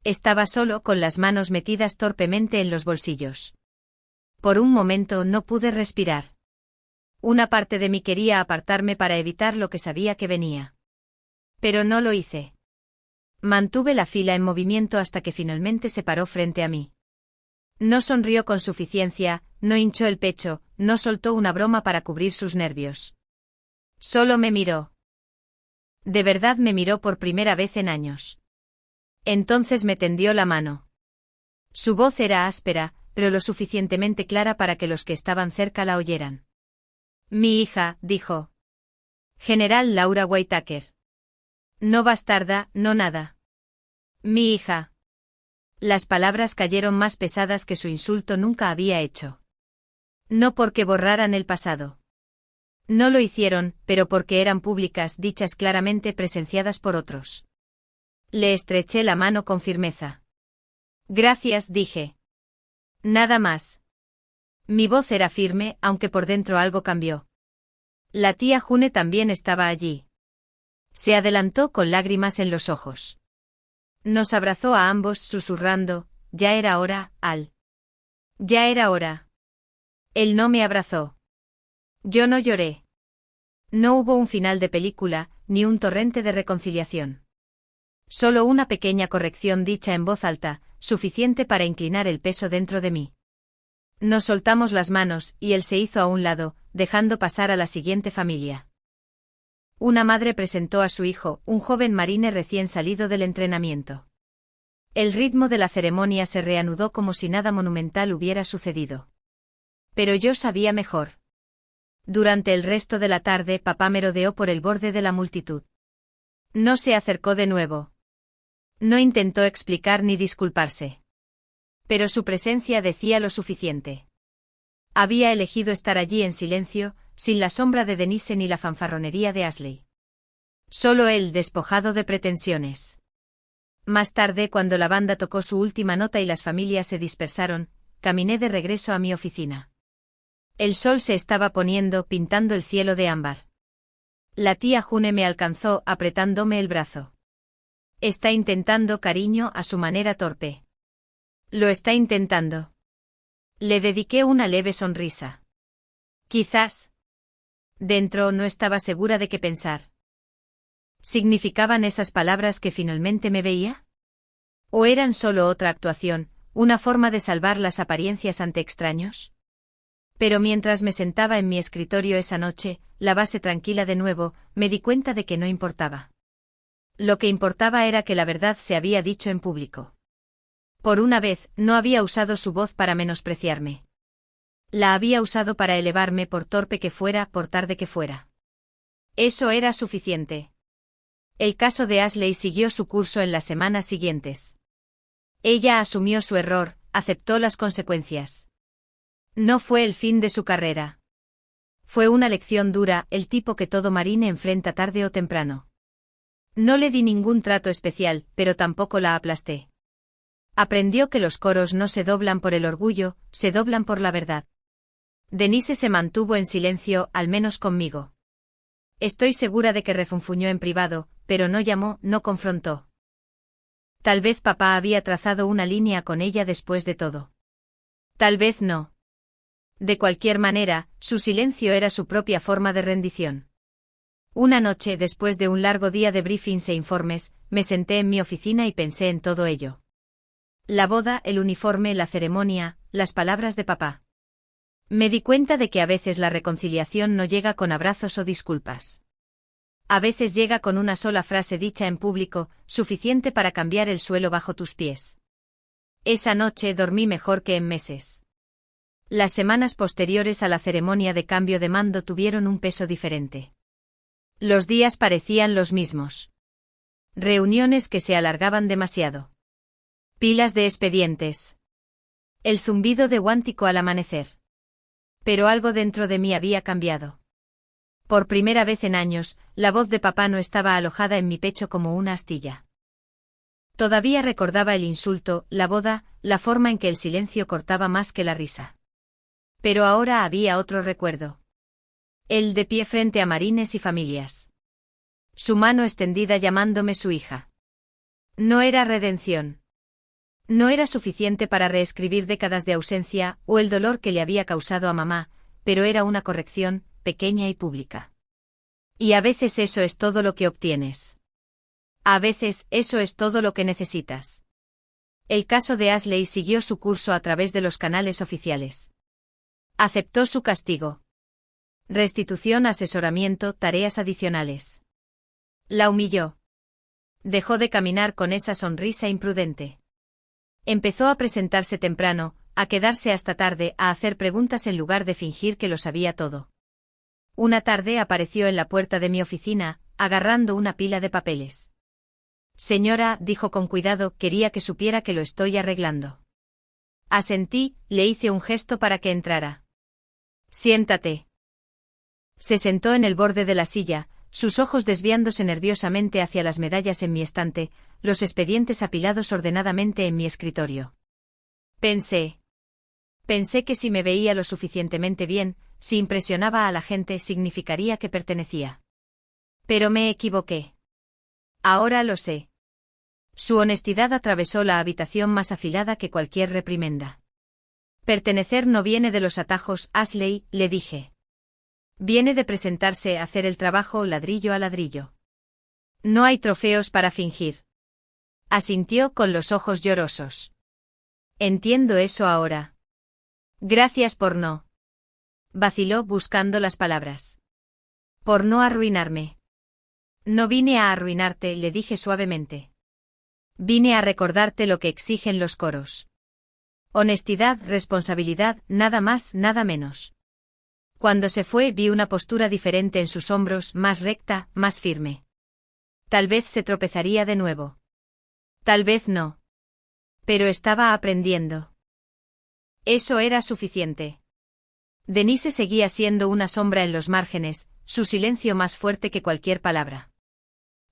Estaba solo, con las manos metidas torpemente en los bolsillos. Por un momento no pude respirar. Una parte de mí quería apartarme para evitar lo que sabía que venía. Pero no lo hice. Mantuve la fila en movimiento hasta que finalmente se paró frente a mí. No sonrió con suficiencia, no hinchó el pecho, no soltó una broma para cubrir sus nervios. Solo me miró. De verdad me miró por primera vez en años. Entonces me tendió la mano. Su voz era áspera, pero lo suficientemente clara para que los que estaban cerca la oyeran. Mi hija, dijo. General Laura Whitaker. No bastarda, no nada. Mi hija. Las palabras cayeron más pesadas que su insulto nunca había hecho. No porque borraran el pasado. No lo hicieron, pero porque eran públicas, dichas claramente, presenciadas por otros. Le estreché la mano con firmeza. Gracias, dije. Nada más. Mi voz era firme, aunque por dentro algo cambió. La tía June también estaba allí. Se adelantó con lágrimas en los ojos. Nos abrazó a ambos susurrando, ya era hora, Al. Ya era hora. Él no me abrazó. Yo no lloré. No hubo un final de película, ni un torrente de reconciliación. Solo una pequeña corrección dicha en voz alta, suficiente para inclinar el peso dentro de mí. Nos soltamos las manos, y él se hizo a un lado, dejando pasar a la siguiente familia. Una madre presentó a su hijo, un joven marine recién salido del entrenamiento. El ritmo de la ceremonia se reanudó como si nada monumental hubiera sucedido. Pero yo sabía mejor. Durante el resto de la tarde papá merodeó por el borde de la multitud. No se acercó de nuevo. No intentó explicar ni disculparse. Pero su presencia decía lo suficiente. Había elegido estar allí en silencio, sin la sombra de Denise ni la fanfarronería de Ashley. Solo él despojado de pretensiones. Más tarde, cuando la banda tocó su última nota y las familias se dispersaron, caminé de regreso a mi oficina. El sol se estaba poniendo, pintando el cielo de ámbar. La tía June me alcanzó, apretándome el brazo. Está intentando, cariño, a su manera torpe. Lo está intentando. Le dediqué una leve sonrisa. Quizás. Dentro no estaba segura de qué pensar. ¿Significaban esas palabras que finalmente me veía? ¿O eran solo otra actuación, una forma de salvar las apariencias ante extraños? Pero mientras me sentaba en mi escritorio esa noche, la base tranquila de nuevo, me di cuenta de que no importaba. Lo que importaba era que la verdad se había dicho en público. Por una vez, no había usado su voz para menospreciarme. La había usado para elevarme, por torpe que fuera, por tarde que fuera. Eso era suficiente. El caso de Ashley siguió su curso en las semanas siguientes. Ella asumió su error, aceptó las consecuencias. No fue el fin de su carrera. Fue una lección dura, el tipo que todo marine enfrenta tarde o temprano. No le di ningún trato especial, pero tampoco la aplasté. Aprendió que los coros no se doblan por el orgullo, se doblan por la verdad. Denise se mantuvo en silencio, al menos conmigo. Estoy segura de que refunfuñó en privado, pero no llamó, no confrontó. Tal vez papá había trazado una línea con ella después de todo. Tal vez no. De cualquier manera, su silencio era su propia forma de rendición. Una noche, después de un largo día de briefings e informes, me senté en mi oficina y pensé en todo ello. La boda, el uniforme, la ceremonia, las palabras de papá. Me di cuenta de que a veces la reconciliación no llega con abrazos o disculpas. A veces llega con una sola frase dicha en público, suficiente para cambiar el suelo bajo tus pies. Esa noche dormí mejor que en meses. Las semanas posteriores a la ceremonia de cambio de mando tuvieron un peso diferente. Los días parecían los mismos. Reuniones que se alargaban demasiado. Pilas de expedientes. El zumbido de Guántico al amanecer. Pero algo dentro de mí había cambiado. Por primera vez en años, la voz de papá no estaba alojada en mi pecho como una astilla. Todavía recordaba el insulto, la boda, la forma en que el silencio cortaba más que la risa. Pero ahora había otro recuerdo. Él de pie frente a marines y familias. Su mano extendida llamándome su hija. No era redención. No era suficiente para reescribir décadas de ausencia o el dolor que le había causado a mamá, pero era una corrección, pequeña y pública. Y a veces eso es todo lo que obtienes. A veces eso es todo lo que necesitas. El caso de Ashley siguió su curso a través de los canales oficiales. Aceptó su castigo. Restitución, asesoramiento, tareas adicionales. La humilló. Dejó de caminar con esa sonrisa imprudente. Empezó a presentarse temprano, a quedarse hasta tarde, a hacer preguntas en lugar de fingir que lo sabía todo. Una tarde apareció en la puerta de mi oficina, agarrando una pila de papeles. Señora, dijo con cuidado, quería que supiera que lo estoy arreglando. Asentí, le hice un gesto para que entrara. Siéntate. Se sentó en el borde de la silla, sus ojos desviándose nerviosamente hacia las medallas en mi estante, los expedientes apilados ordenadamente en mi escritorio. Pensé que si me veía lo suficientemente bien, si impresionaba a la gente, significaría que pertenecía. Pero me equivoqué. Ahora lo sé. Su honestidad atravesó la habitación más afilada que cualquier reprimenda. Pertenecer no viene de los atajos, Ashley, le dije. Viene de presentarse, hacer el trabajo ladrillo a ladrillo. No hay trofeos para fingir. Asintió con los ojos llorosos. Entiendo eso ahora. Gracias por no. Vaciló buscando las palabras. Por no arruinarme. No vine a arruinarte, le dije suavemente. Vine a recordarte lo que exigen los coros. Honestidad, responsabilidad, nada más, nada menos. Cuando se fue vi una postura diferente en sus hombros, más recta, más firme. Tal vez se tropezaría de nuevo. Tal vez no. Pero estaba aprendiendo. Eso era suficiente. Denise seguía siendo una sombra en los márgenes, su silencio más fuerte que cualquier palabra.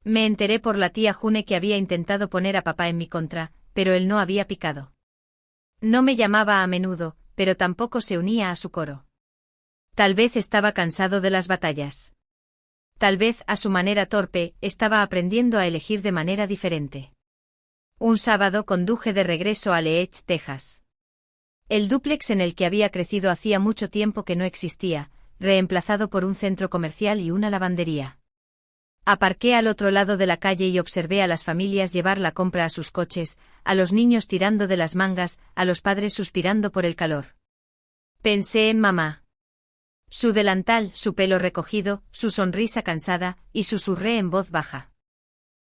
Me enteré por la tía June que había intentado poner a papá en mi contra, pero él no había picado. No me llamaba a menudo, pero tampoco se unía a su coro. Tal vez estaba cansado de las batallas. Tal vez, a su manera torpe, estaba aprendiendo a elegir de manera diferente. Un sábado conduje de regreso a Leech, Texas. El dúplex en el que había crecido hacía mucho tiempo que no existía, reemplazado por un centro comercial y una lavandería. Aparqué al otro lado de la calle y observé a las familias llevar la compra a sus coches, a los niños tirando de las mangas, a los padres suspirando por el calor. Pensé en mamá. Su delantal, su pelo recogido, su sonrisa cansada, y susurré en voz baja.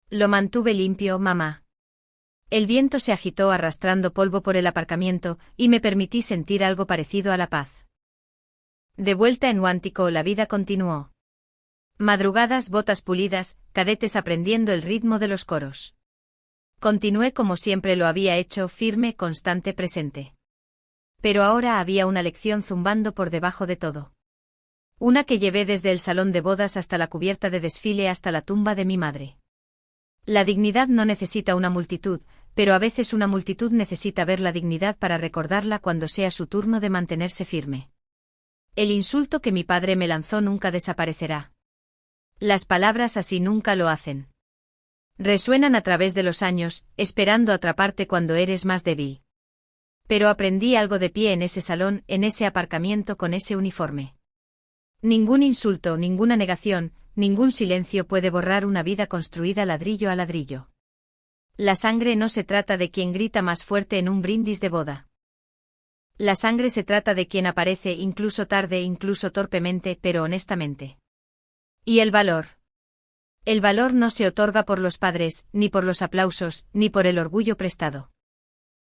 Lo mantuve limpio, mamá. El viento se agitó arrastrando polvo por el aparcamiento, y me permití sentir algo parecido a la paz. De vuelta en Huántico la vida continuó. Madrugadas, botas pulidas, cadetes aprendiendo el ritmo de los coros. Continué como siempre lo había hecho, firme, constante, presente. Pero ahora había una lección zumbando por debajo de todo. Una que llevé desde el salón de bodas hasta la cubierta de desfile hasta la tumba de mi madre. La dignidad no necesita una multitud, pero a veces una multitud necesita ver la dignidad para recordarla cuando sea su turno de mantenerse firme. El insulto que mi padre me lanzó nunca desaparecerá. Las palabras así nunca lo hacen. Resuenan a través de los años, esperando atraparte cuando eres más débil. Pero aprendí algo de pie en ese salón, en ese aparcamiento con ese uniforme. Ningún insulto, ninguna negación, ningún silencio puede borrar una vida construida ladrillo a ladrillo. La sangre no se trata de quien grita más fuerte en un brindis de boda. La sangre se trata de quien aparece incluso tarde, incluso torpemente, pero honestamente. ¿Y el valor? El valor no se otorga por los padres, ni por los aplausos, ni por el orgullo prestado.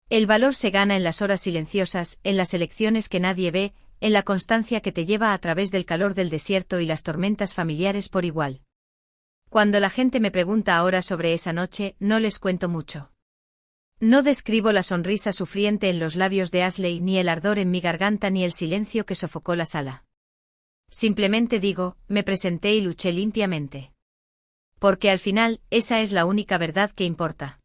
El valor se gana en las horas silenciosas, en las elecciones que nadie ve, en la constancia que te lleva a través del calor del desierto y las tormentas familiares por igual. Cuando la gente me pregunta ahora sobre esa noche, no les cuento mucho. No describo la sonrisa sufriente en los labios de Ashley, ni el ardor en mi garganta, ni el silencio que sofocó la sala. Simplemente digo, me presenté y luché limpiamente. Porque al final, esa es la única verdad que importa.